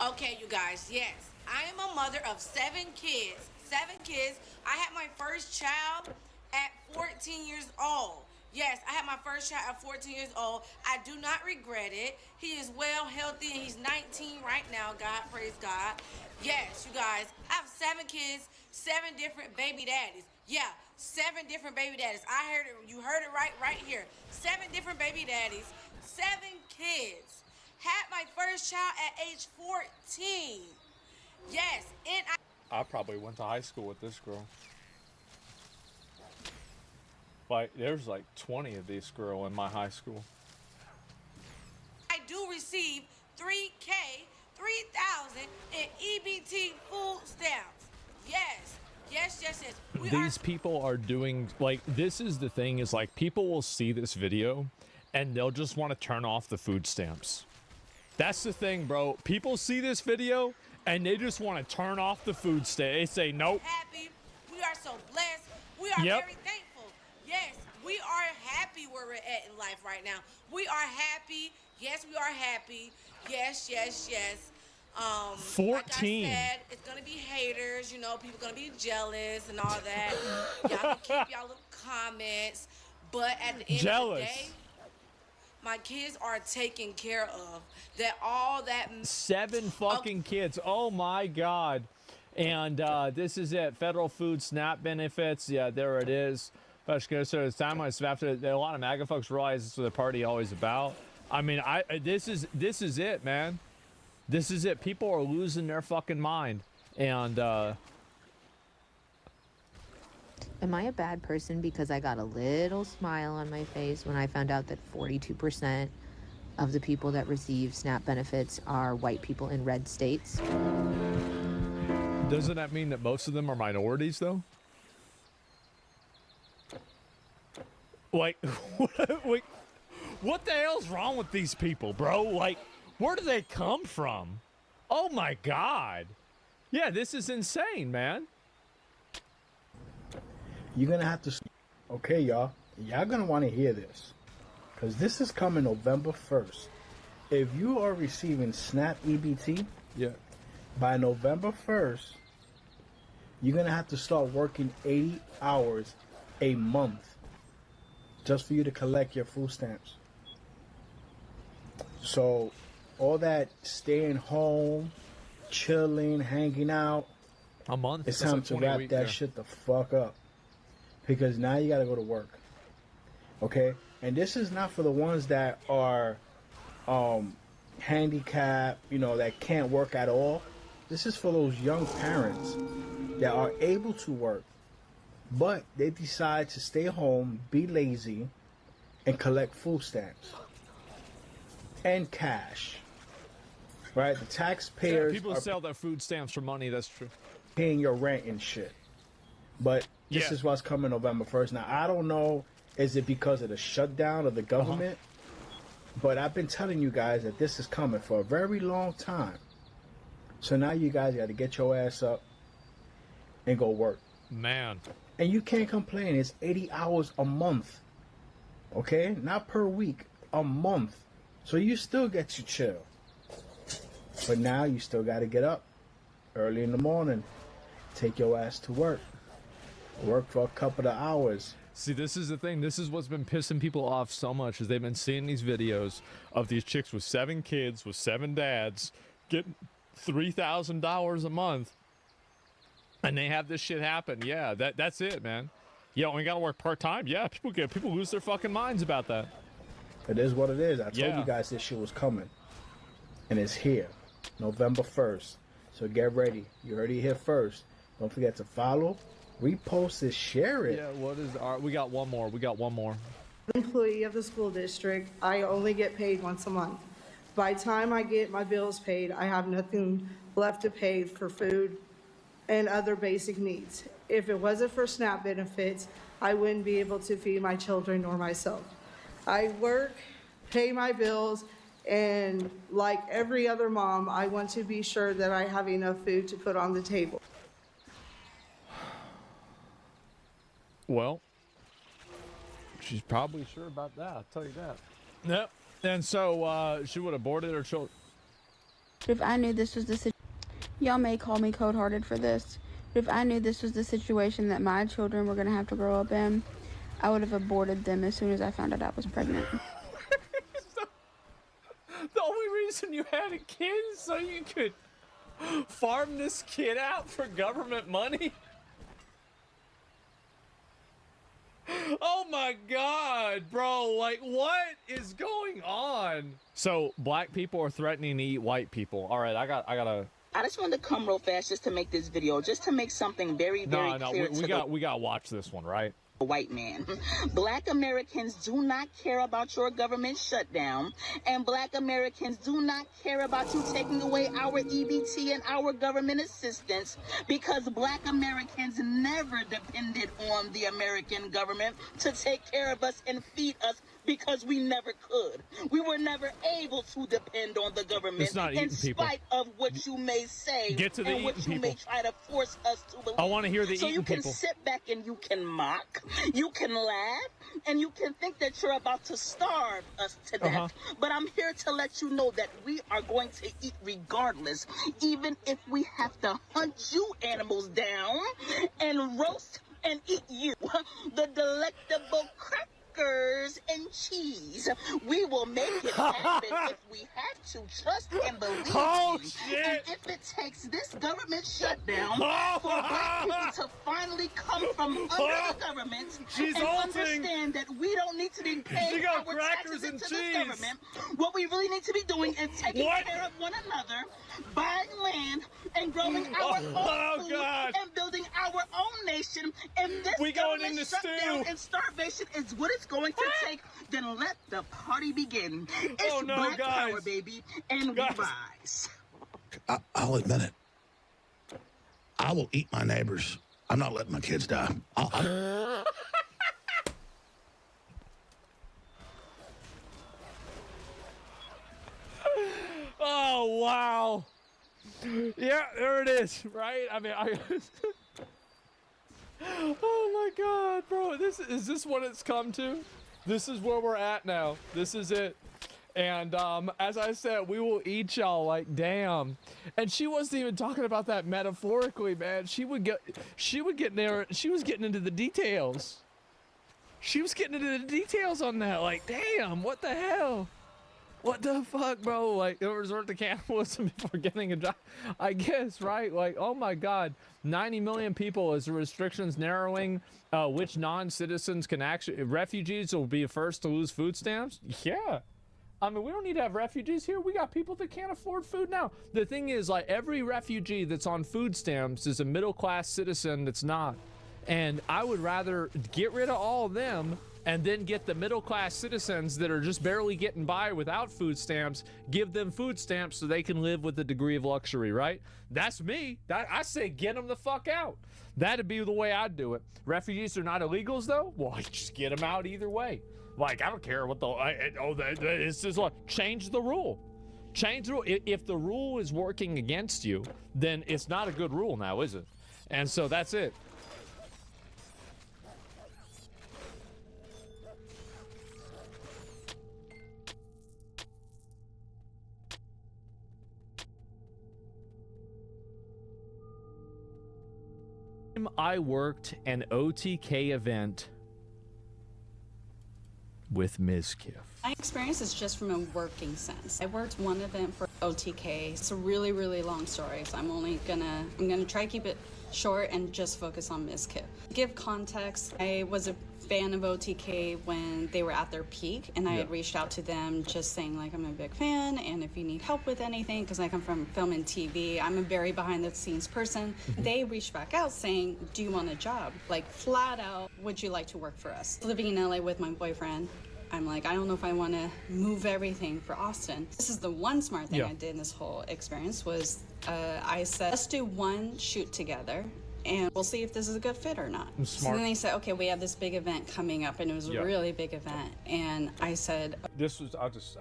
Okay, you guys, yes. I am a mother of 7 kids. 7 kids. I had my first child at 14 years old. Yes, I had my first child at 14 years old. I do not regret it. He is well, healthy, and he's 19 right now. God, praise God. Yes, you guys, I have 7 kids, 7 different baby daddies. Yeah, 7 different baby daddies. I heard it. You heard it right here. 7 different baby daddies, 7 kids. Had my first child at age 14. Yes, and I probably went to high school with this girl. Like, there's like 20 of these girls in my high school. I do receive 3K, 3,000 in EBT food stamps. Yes. These people are doing, like, this is the thing, is like, people will see this video and they'll just want to turn off the food stamps. That's the thing, bro. People see this video and they just want to turn off the food stamp. They say, nope. Happy. We are so blessed. We are very thankful. Yes, we are happy where we're at in life right now. We are happy. Yes, we are happy. Yes. 14. Like I said, it's gonna be haters. You know, people gonna be jealous and all that. Y'all can keep y'all little comments, but at the end of the day, my kids are taken care of. That all that 7 fucking kids. Oh my God. And this is it. Federal food SNAP benefits. Yeah, there it is. But it's time after a lot of MAGA folks realize this is what the party always about. I mean, this is it, man. This is it. People are losing their fucking mind. And am I a bad person because I got a little smile on my face when I found out that 42% of the people that receive SNAP benefits are white people in red states? Doesn't that mean that most of them are minorities, though? Like, what the hell's wrong with these people, bro? Like, where do they come from? Oh my God. Yeah, this is insane, man. You're gonna have to, okay, y'all gonna want to hear this, because this is coming November 1st. If you are receiving SNAP EBT, by November 1st, you're gonna have to start working 80 hours a month just for you to collect your food stamps. So all that staying home, chilling, hanging out, a month, it's time to wrap that shit the fuck up, because now you gotta go to work. Okay? And this is not for the ones that are handicapped, you know, that can't work at all. This is for those young parents that are able to work, but they decide to stay home, be lazy, and collect food stamps and cash. Right? The taxpayers people sell their food stamps for money. That's true. Paying your rent and shit. But this is what's coming November 1st. Now, I don't know, is it because of the shutdown of the government? But I've been telling you guys that this is coming for a very long time. So now you guys got to get your ass up and go work. Man. And you can't complain. It's 80 hours a month. Okay? Not per week. A month. So you still get to chill. But now you still got to get up early in the morning. Take your ass to work. Work for a couple of hours. See, this is the thing. This is what's been pissing people off so much, is they've been seeing these videos of these chicks with 7 kids, with 7 dads, getting $3,000 a month, and they have this shit happen. Yeah, that's it, man. You only gotta work part-time. Yeah, people lose their fucking minds about that. It is what it is. I told you guys this shit was coming, and it's here, November 1st. So get ready. You heard it here first. Don't forget to follow, repost it, share it. Yeah, what is our? We got one more. Employee of the school district, I only get paid once a month. By the time I get my bills paid, I have nothing left to pay for food and other basic needs. If it wasn't for SNAP benefits, I wouldn't be able to feed my children or myself. I work, pay my bills, and like every other mom, I want to be sure that I have enough food to put on the table. Well, she's probably sure about that, I'll tell you that. Yep. And so she would have aborted her children. If I knew this was the situation, y'all may call me cold-hearted for this, but if I knew this was the situation that my children were going to have to grow up in, I would have aborted them as soon as I found out I was pregnant. The only reason you had a kid is so you could farm this kid out for government money? Oh my God, bro, like what is going on? So black people are threatening to eat white people. All right, I gotta. I just wanted to come real fast just to make this video, just to make something very clear. We gotta watch this one, right? A white man. Black Americans do not care about your government shutdown, and Black Americans do not care about you taking away our EBT and our government assistance, because Black Americans never depended on the American government to take care of us and feed us, because we never could. We were never able to depend on the government in spite of what you may say and what you may try to force us to believe. I want to hear the eating people. So you can sit back and you can mock, you can laugh, and you can think that you're about to starve us to death. But I'm here to let you know that we are going to eat regardless, even if we have to hunt you animals down and roast and eat you. The delectable crackers and cheese. We will make it happen if we have to. Trust and believe me. Shit. And if it takes this government shutdown for black people to finally come from under the government and understand that we don't need to be paying our taxes into this government, what we really need to be doing is taking care of one another, buying land and growing our own food and building our own nation. And this government shutdown and starvation is what it's going to take. Then let the party begin. It's Black Power, baby, and we rise. I'll admit it. I will eat my neighbors. I'm not letting my kids die. Oh, wow. Yeah, there it is, right? I mean, oh my God, bro. Is this what it's come to? This is where we're at now. This is it. And as I said, we will eat y'all like damn. And she wasn't even talking about that metaphorically, man. She would get in there. She was getting into the details. She was getting into the details on that. Like, damn, what the hell? What the fuck, bro? Like, they'll resort to cannibalism before getting a job, I guess, right? Like, oh my God, 90 million people as the restrictions narrowing, which non-citizens can actually, refugees will be first to lose food stamps? Yeah. I mean, we don't need to have refugees here. We got people that can't afford food now. The thing is, like, every refugee that's on food stamps is a middle-class citizen that's not. And I would rather get rid of all of them and then get the middle-class citizens that are just barely getting by without food stamps, give them food stamps so they can live with a degree of luxury, right? That's me. I say get them the fuck out. That'd be the way I'd do it. Refugees are not illegals, though? Well, just get them out either way. Like, I don't care what it's just like, change the rule. Change the rule. If the rule is working against you, then it's not a good rule now, is it? And so that's it. I worked an OTK event with Ms. Kiff. My experience is just from a working sense. I worked one event for OTK. It's a really, really long story, so I'm gonna try to keep it short and just focus on Ms. Kip. Give context, I was a fan of OTK when they were at their peak, and I had reached out to them just saying like, I'm a big fan, and if you need help with anything, because I come from film and TV, I'm a very behind the scenes person. They reached back out saying, do you want a job? Like flat out, would you like to work for us? Living in LA with my boyfriend, I'm like, I don't know if I want to move everything for Austin. This is the one smart thing I did in this whole experience was I said, let's do one shoot together and we'll see if this is a good fit or not. Smart. So then they said, okay, we have this big event coming up, and it was a really big event. And I said, this was, I'll just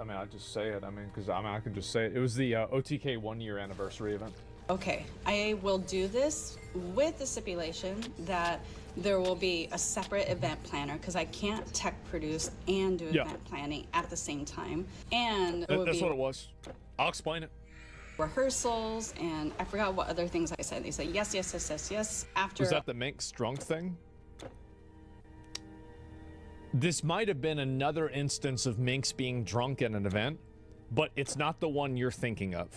say it. Because I can just say it. It was the OTK 1-year anniversary event. okay, I will do this with the stipulation that there will be a separate event planner because I can't tech produce and do event planning at the same time. And that's what it was. I'll explain it. Rehearsals, and I forgot what other things I said. They said yes, yes, yes, yes, yes. After was that the Minx drunk thing? This might have been another instance of Minx being drunk at an event, but it's not the one you're thinking of.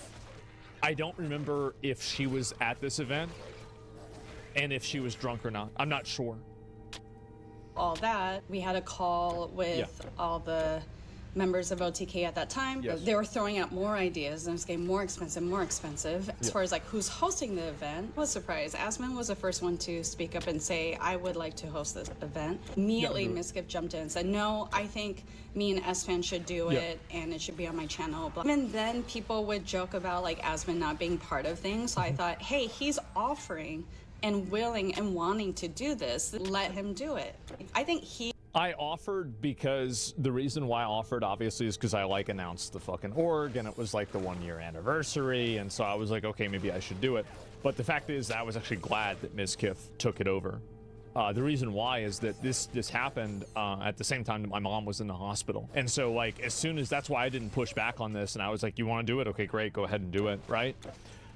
I don't remember if she was at this event and if she was drunk or not. I'm not sure. All that, we had a call with all the members of OTK at that time. They were throwing out more ideas, and it was getting more expensive. As far as like who's hosting the event, I was surprised. Asman was the first one to speak up and say, I would like to host this event. Immediately, Ms. Gift jumped in and said, no, I think me and Asman should do it, and it should be on my channel. But even then, people would joke about like Asman not being part of things. So I thought, hey, he's offering and willing and wanting to do this. Let him do it. I think I offered because the reason why I offered obviously is because I like announced the fucking org and it was like the 1-year anniversary, and so I was like, okay, maybe I should do it. But the fact is I was actually glad that Ms. Kiff took it over. The reason why is that this happened at the same time that my mom was in the hospital, and so like as soon as that's why I didn't push back on this, and I was like, you want to do it? Okay, great, go ahead and do it, right?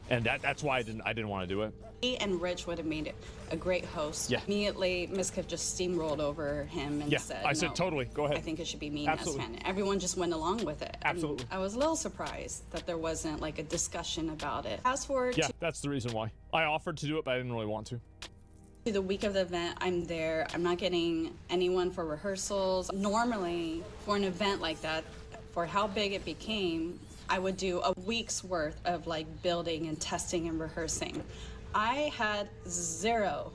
And that's why I didn't want to do it. He and Rich would have made it a great host. Immediately, Ms. Kiff just steamrolled over him and said, I said, totally, go ahead. I think it should be me and Asman. Everyone just went along with it. Absolutely. And I was a little surprised that there wasn't like a discussion about it. Fast forward to that's the reason why. I offered to do it, but I didn't really want to. The week of the event, I'm there. I'm not getting anyone for rehearsals. Normally, for an event like that, for how big it became, I would do a week's worth of like building and testing and rehearsing. I had zero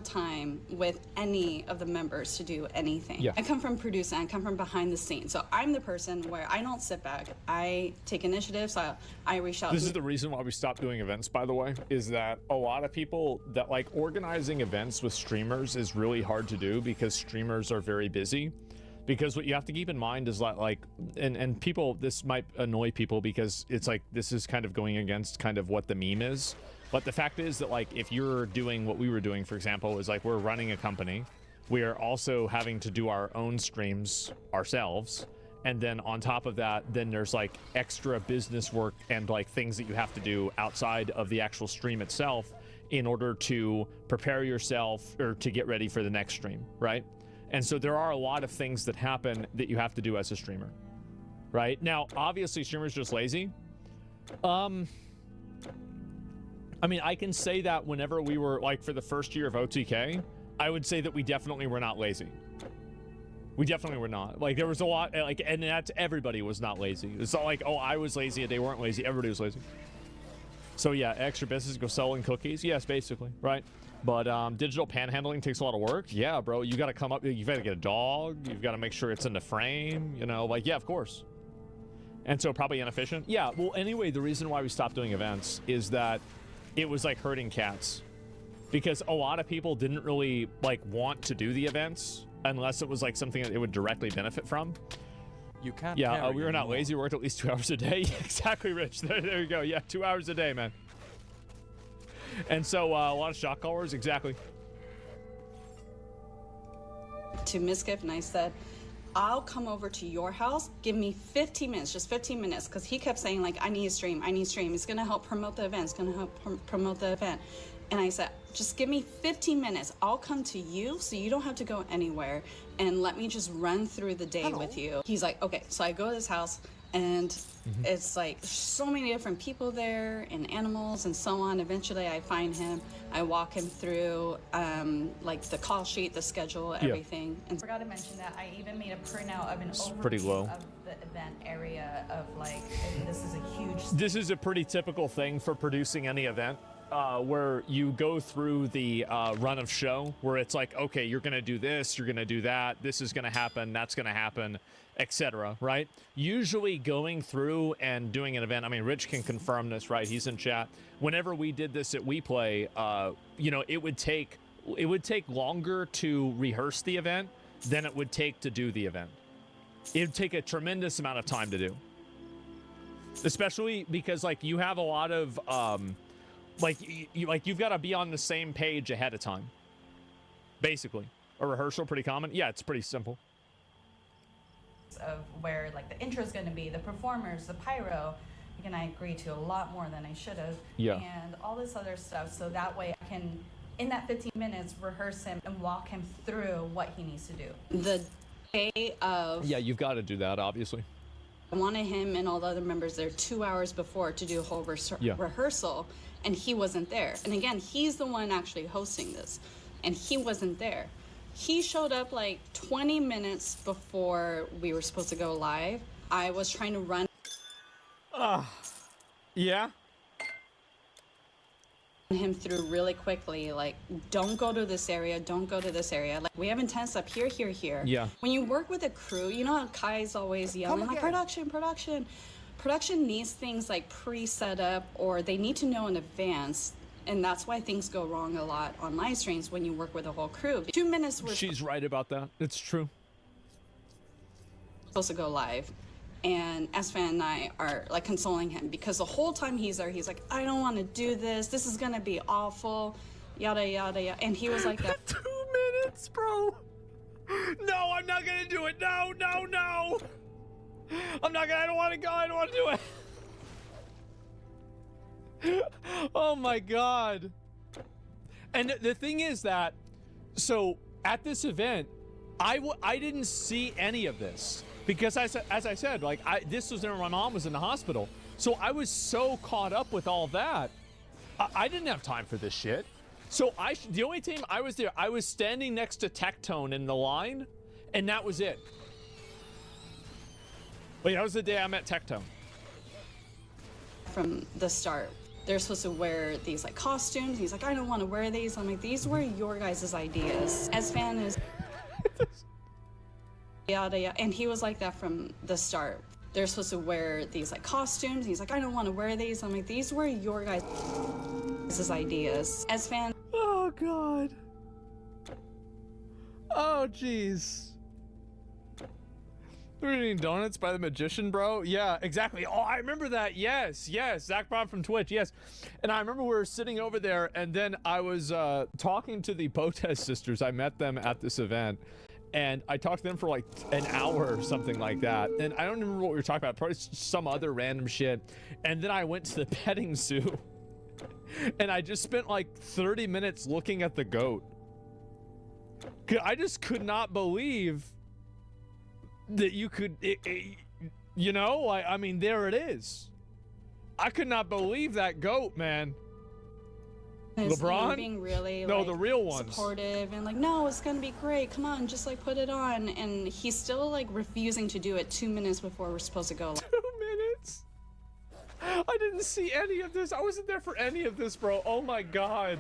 time with any of the members to do anything. I come from producing, I come from behind the scenes. So I'm the person where I don't sit back. I take initiative, so I reach out. This is the reason why we stopped doing events, by the way, is that a lot of people that like organizing events with streamers is really hard to do because streamers are very busy. Because what you have to keep in mind is like, and people, this might annoy people because it's like, this is kind of going against kind of what the meme is. But the fact is that like, if you're doing what we were doing, for example, is like, we're running a company. We are also having to do our own streams ourselves. And then on top of that, then there's like extra business work and like things that you have to do outside of the actual stream itself in order to prepare yourself or to get ready for the next stream, right? And so there are a lot of things that happen that you have to do as a streamer, right? Now, obviously, streamers just lazy. I mean, I can say that whenever we were, like, for the first year of OTK, I would say that we definitely were not lazy. We definitely were not. Like, there was a lot, like, and that's, everybody was not lazy. It's not like, oh, I was lazy and they weren't lazy. Everybody was lazy. So, yeah, extra business, go selling cookies. Yes, basically, right? But digital panhandling takes a lot of work. Yeah, bro, you got to come up, you've got to get a dog. You've got to make sure it's in the frame, you know, like, yeah, of course. And so probably inefficient. Yeah, well, anyway, the reason why we stopped doing events is that it was like herding cats. Because a lot of people didn't really, like, want to do the events unless it was, like, something that they would directly benefit from. You can't. Yeah, we were not lazy. We worked at least 2 hours a day. Exactly, Rich. There you go. Yeah, 2 hours a day, man. And so a lot of shot callers, exactly. To Ms. Gift, and I said, I'll come over to your house. Give me 15 minutes, just 15 minutes, because he kept saying, like, I need a stream, I need a stream. It's going to help promote the event. It's going to help promote the event. And I said, just give me 15 minutes. I'll come to you so you don't have to go anywhere, and let me just run through the day with you. He's like, okay. So I go to his house. And it's like so many different people there and animals and so on. Eventually I find him, I walk him through like the call sheet, the schedule, everything. And I forgot to mention that I even made a printout of an overview of the event area of like, and this is a huge... This is a pretty typical thing for producing any event. Where you go through the run of show, where it's like, okay, you're gonna do this, you're gonna do that, this is gonna happen, that's gonna happen, etc. Right? Usually going through and doing an event, I mean, Rich can confirm this, right? He's in chat. Whenever we did this at WePlay, you know, it would take longer to rehearse the event than it would take to do the event. It would take a tremendous amount of time to do, especially because like you have a lot of you've got to be on the same page ahead of time. Basically, a rehearsal pretty common. Yeah, it's pretty simple. Of where like the intro is going to be, the performers, the pyro. Again, I agree to a lot more than I should have. Yeah. And all this other stuff, so that way I can, in that 15 minutes, rehearse him and walk him through what he needs to do. The day of. Yeah, you've got to do that, obviously. I wanted him and all the other members there 2 hours before to do a whole rehearsal, and he wasn't there. And again, he's the one actually hosting this, and he wasn't there. He showed up like 20 minutes before we were supposed to go live. I was trying to run. Yeah. Him through really quickly, like, don't go to this area, don't go to this area. Like, we have intense up here, here, here. Yeah. When you work with a crew, you know how Kai's always yelling, like, production. Production needs things like pre-set up, or they need to know in advance. And that's why things go wrong a lot on live streams when you work with a whole crew. 2 minutes was She's right about that. It's true. supposed to go live. And Esfan and I are like consoling him because the whole time he's there, he's like, I don't want to do this. This is going to be awful. Yada, yada, yada. And he was like that. 2 minutes, bro. No, I'm not going to do it. No. I'm not going to, I don't want to go. I don't want to do it. Oh my God. And the thing is that, so at this event, I didn't see any of this. Because as I said, like this was when my mom was in the hospital. So I was so caught up with all that. I didn't have time for this shit. So the only time I was there, I was standing next to Tectone in the line, and that was it. Wait, that was the day I met Tectone. From the start, they're supposed to wear these like costumes. He's like, I don't want to wear these. I'm like, these were your guys' ideas. Esfan is yada yada, and he was like that from the start. They're supposed to wear these like costumes. He's like, I don't want to wear these. I'm like, these were your guys' ideas. Esfan. Oh God. Oh jeez. We're eating donuts by the magician, bro. Yeah, exactly. Oh, I remember that. Yes. Zach Bob from Twitch. Yes. And I remember we were sitting over there, and then I was talking to the Potes sisters. I met them at this event. And I talked to them for like an hour or something like that. And I don't remember what we were talking about, probably some other random shit. And then I went to the petting zoo and I just spent like 30 minutes looking at the goat. I just could not believe that you could, you know, I mean, there it is. I could not believe that goat, man. LeBron? Being really no, like, the real ones. Supportive and like, no, it's gonna be great. Come on, just like put it on. And he's still like refusing to do it 2 minutes before we're supposed to go. 2 minutes? I didn't see any of this. I wasn't there for any of this, bro. Oh my God.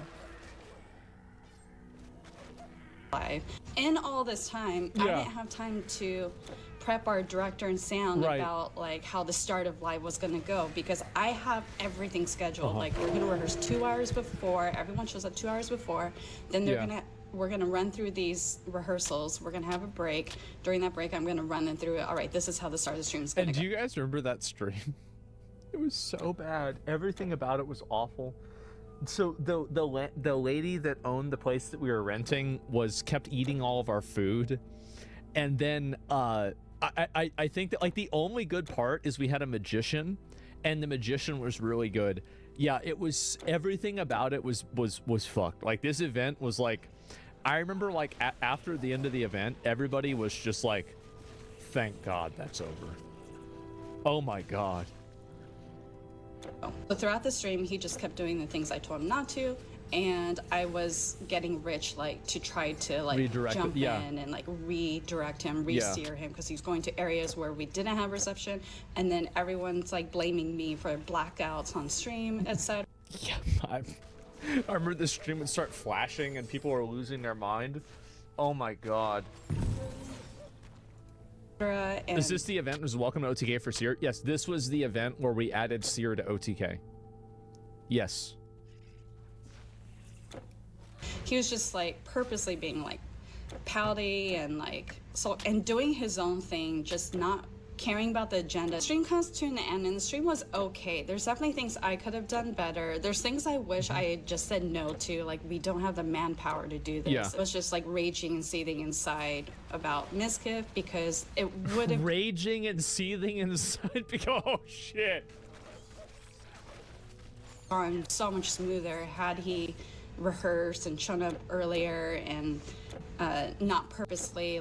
In all this time, I didn't have time to prep our director and sound about like how the start of live was gonna go, because I have everything scheduled. Like we're gonna rehearse 2 hours before, everyone shows up 2 hours before, then we're gonna run through these rehearsals, we're gonna have a break. During that break, I'm gonna run them through it. All right, this is how the start of the stream is gonna go. And do you guys remember that stream? It was so bad. Everything about it was awful. So the lady that owned the place that we were renting kept eating all of our food, and then I think that like the only good part is we had a magician, and the magician was really good. Yeah, it was, everything about it was fucked. Like this event was like, I remember like after the end of the event, everybody was just like, thank God that's over. Oh my God. But throughout the stream, he just kept doing the things I told him not to, and I was getting Rich to try to jump in and redirect him, re-steer him, because he's going to areas where we didn't have reception, and then everyone's blaming me for blackouts on stream, etc. Yeah, I remember the stream would start flashing and people were losing their mind. Oh my God. Is this the event was welcome to OTK for Seer? Yes, this was the event where we added Seer to OTK. Yes. He was just purposely being pouty and and doing his own thing, just not caring about the agenda. The stream comes to an end and the stream was okay. There's definitely things I could have done better. There's things I wish I had just said no to, we don't have the manpower to do this. Yeah. It was just raging and seething inside about Miskiff because it would have raging and seething inside because oh shit. Gone so much smoother had he rehearsed and shown up earlier and not purposely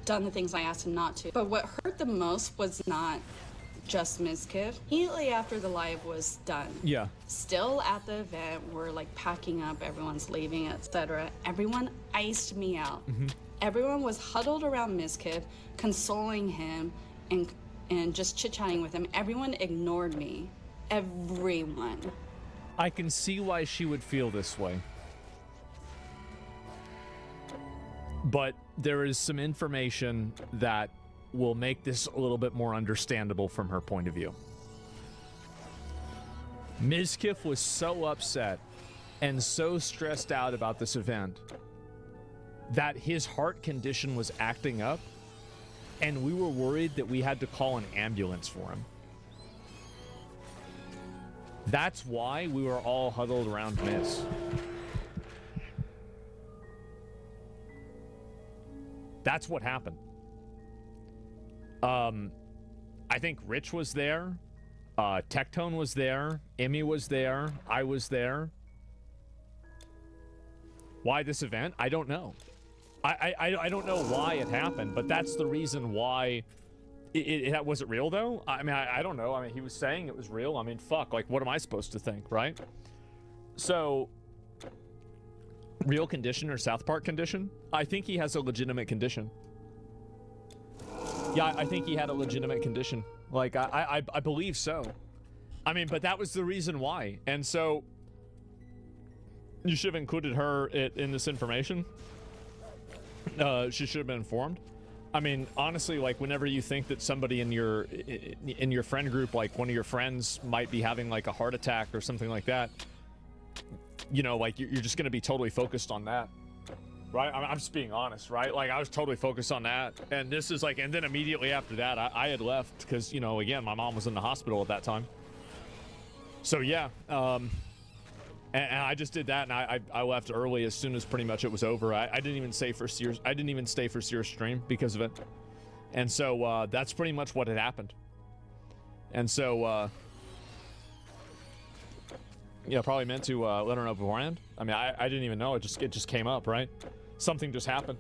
done the things I asked him not to. But what hurt the most was not just Miskiff. Immediately after the live was done, still at the event, we're packing up, everyone's leaving, etc. Everyone iced me out. Everyone was huddled around Miskiff, consoling him and just chit-chatting with him. Everyone ignored me. Everyone. I can see why she would feel this way. But there is some information that will make this a little bit more understandable from her point of view. Miskiff was so upset and so stressed out about this event that his heart condition was acting up, and we were worried that we had to call an ambulance for him. That's why we were all huddled around Miss. That's what happened. I think Rich was there. Tectone was there. Emmy was there. I was there. Why this event? I don't know. I don't know why it happened, but that's the reason why. Was it real though? I mean, I don't know. I mean, he was saying it was real. I mean, fuck. What am I supposed to think, right? So, real condition or South Park condition? I think he has a legitimate condition. Yeah, I think he had a legitimate condition. I believe so. I mean, but that was the reason why. And so, you should have included her in this information. She should have been informed. I mean, honestly, whenever you think that somebody in your friend group, one of your friends might be having a heart attack or something like that, you're just going to be totally focused on that, right? I'm just being honest, right? I was totally focused on that, and this is and then immediately after that, I had left because, again, my mom was in the hospital at that time. So yeah, and I just did that, and I left early as soon as pretty much it was over. I didn't even stay for Sears. I didn't even stay for Sears stream because of it, and so that's pretty much what had happened. And so, yeah, probably meant to let her know beforehand. I mean, I didn't even know. It just came up, right? Something just happened.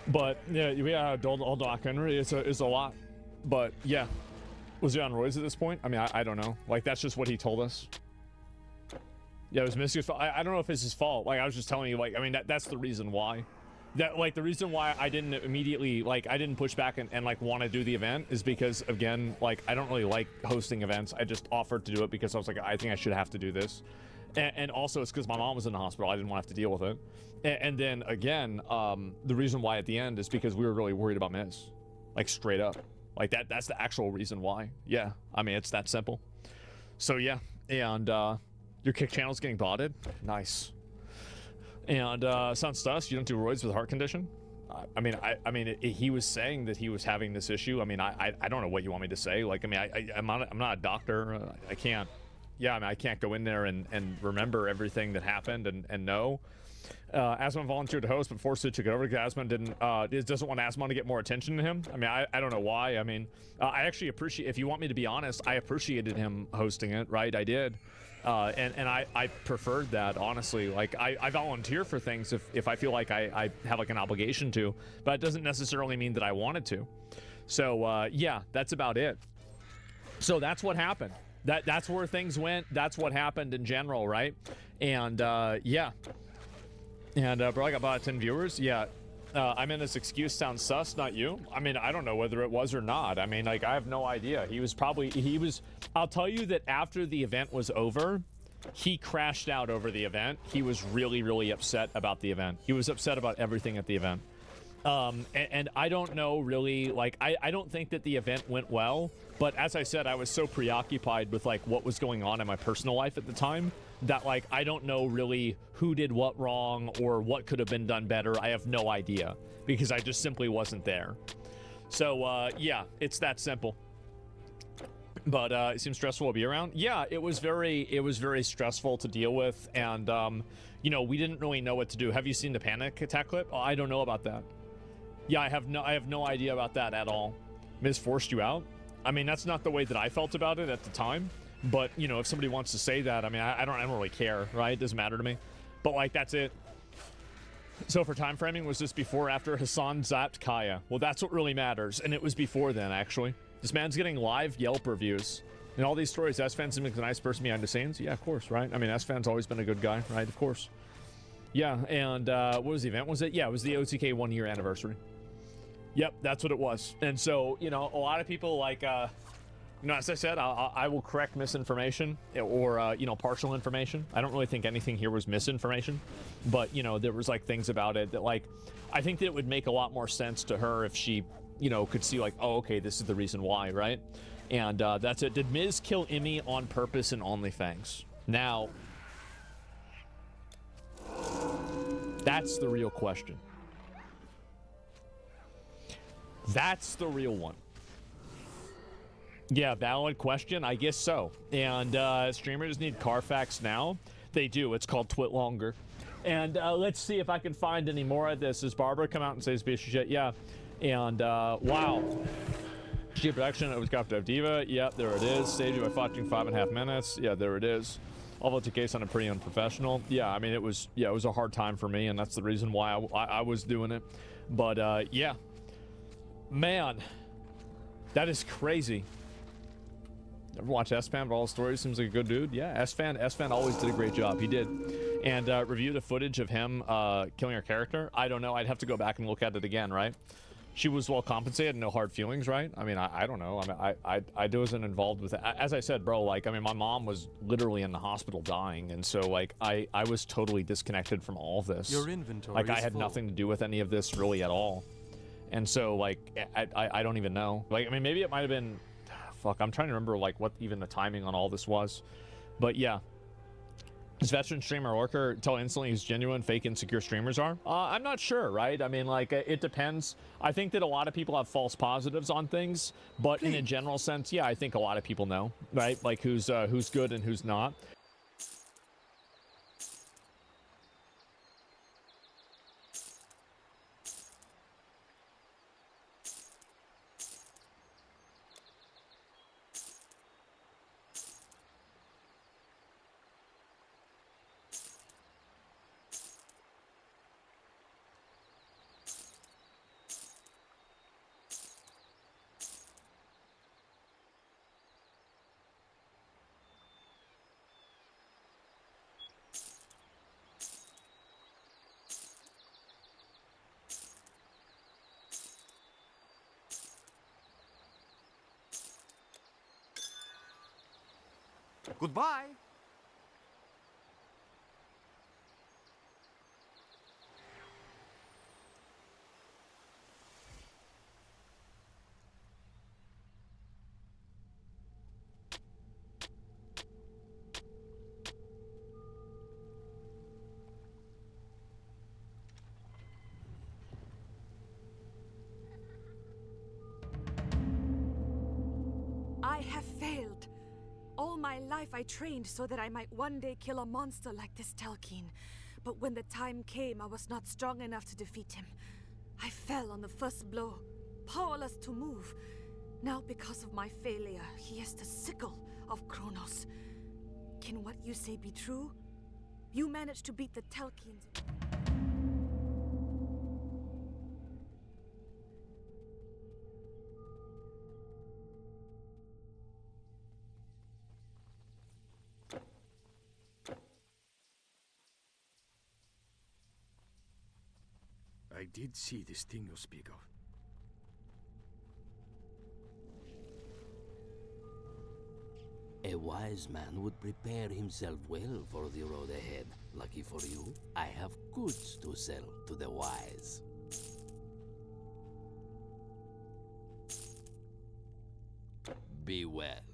But yeah, old Doc Henry is a lot. But yeah, was he on roids at this point? I mean, I don't know. That's just what he told us. Yeah, it was Miskiff's fault. I don't know if it's his fault. I was just telling you, I mean, that's the reason why. That, the reason why I didn't immediately, I didn't push back and want to do the event is because, again, I don't really like hosting events. I just offered to do it because I was I think I should have to do this. And also, it's because my mom was in the hospital. I didn't want to have to deal with it. And then, again, the reason why at the end is because we were really worried about Miz. Straight up. That's the actual reason why. Yeah, I mean, it's that simple. So, yeah. And, your kick channel's getting botted? Nice. And sounds sus. You don't do roids with a heart condition? I mean, he was saying that he was having this issue. I mean, I don't know what you want me to say. I mean, I'm not a doctor. I can't. Yeah, I mean, I can't go in there and remember everything that happened and know. Asman volunteered to host, but forced to take it over because Asman doesn't want Asman to get more attention to him. I mean, I don't know why. I mean, I actually appreciate. If you want me to be honest, I appreciated him hosting it. Right, I did. And I preferred that, honestly. I volunteer for things if I feel like I have an obligation to, but it doesn't necessarily mean that I wanted to. So yeah, that's about it. So that's what happened. That's where things went. That's what happened in general, right? And yeah. And bro, I got about 10 viewers. Yeah. I mean, this excuse sounds sus, not you. I mean, I don't know whether it was or not. I mean, like, I have no idea. I'll tell you that after the event was over, he crashed out over the event. He was really, really upset about the event. He was upset about everything at the event. And I don't know really, like, I don't think that the event went well, but as I said, I was so preoccupied with like what was going on in my personal life at the time that like, I don't know really who did what wrong or what could have been done better. I have no idea because I just simply wasn't there. So, yeah, it's that simple. But it seems stressful to be around. Yeah, it was very stressful to deal with. And, you know, we didn't really know what to do. Have you seen the panic attack clip? Oh, I don't know about that. Yeah, I have no idea about that at all. Miz forced you out? I mean, that's not the way that I felt about it at the time. But, you know, if somebody wants to say that, I mean, I don't really care, right? It doesn't matter to me. But, like, that's it. So for time framing, was this before or after Hassan zapped Kaya? Well, that's what really matters. And it was before then, actually. This man's getting live Yelp reviews. In all these stories, S-Fan seems like a nice person behind the scenes. Yeah, of course, right? I mean, S-Fan's always been a good guy, right? Of course. Yeah, and what was the event? Was it? Yeah, it was the OTK 1-year anniversary. Yep, that's what it was. And so, you know, a lot of people like, you know, as I said, I will correct misinformation or, you know, partial information. I don't really think anything here was misinformation, but, you know, there was like things about it that like, I think that it would make a lot more sense to her if she, you know, could see like, oh, okay, this is the reason why, right? And that's it. Did Miz kill Emmy on purpose in OnlyFans? Now, that's the real question. That's the real one. Yeah, valid question. I guess so. And streamers need Carfax now. They do. It's called Twit Longer. And let's see if I can find any more of this. Does Barbara come out and say piece of shit? Yeah. And wow. G production. It was got to Diva. Yep, there it is. Saved you by watching 5.5 minutes. Yeah, there it is. Although it's a case on a pretty unprofessional. Yeah, I mean it was a hard time for me, and that's the reason why I was doing it. But yeah. Man, that is crazy. Ever watch S-Fan for all stories? Seems like a good dude. Yeah, S-Fan always did a great job. He did. And review the footage of him killing her character. I don't know. I'd have to go back and look at it again, right? She was well compensated, no hard feelings, right? I mean, I don't know. I mean, I wasn't involved with it. As I said, bro, like, I mean, my mom was literally in the hospital dying, and so like I was totally disconnected from all of this. Your inventory like I had full. nothing to do with any of this really at all. And so, like, I don't even know. Like, I mean, maybe it might have been... Fuck, I'm trying to remember, like, what even the timing on all this was. But, yeah. Does veteran streamer Orker tell instantly who's genuine, fake, insecure streamers are? I'm not sure, right? I mean, like, it depends. I think that a lot of people have false positives on things. But in a general sense, yeah, I think a lot of people know, right? Like, who's good and who's not. Goodbye. I have failed. All my life I trained so that I might one day kill a monster like this Telkeen. But when the time came, I was not strong enough to defeat him. I fell on the first blow, powerless to move. Now, because of my failure, he is the sickle of Kronos. Can what you say be true? You managed to beat the Telkeens. I did see this thing you speak of. A wise man would prepare himself well for the road ahead. Lucky for you, I have goods to sell to the wise. Be well.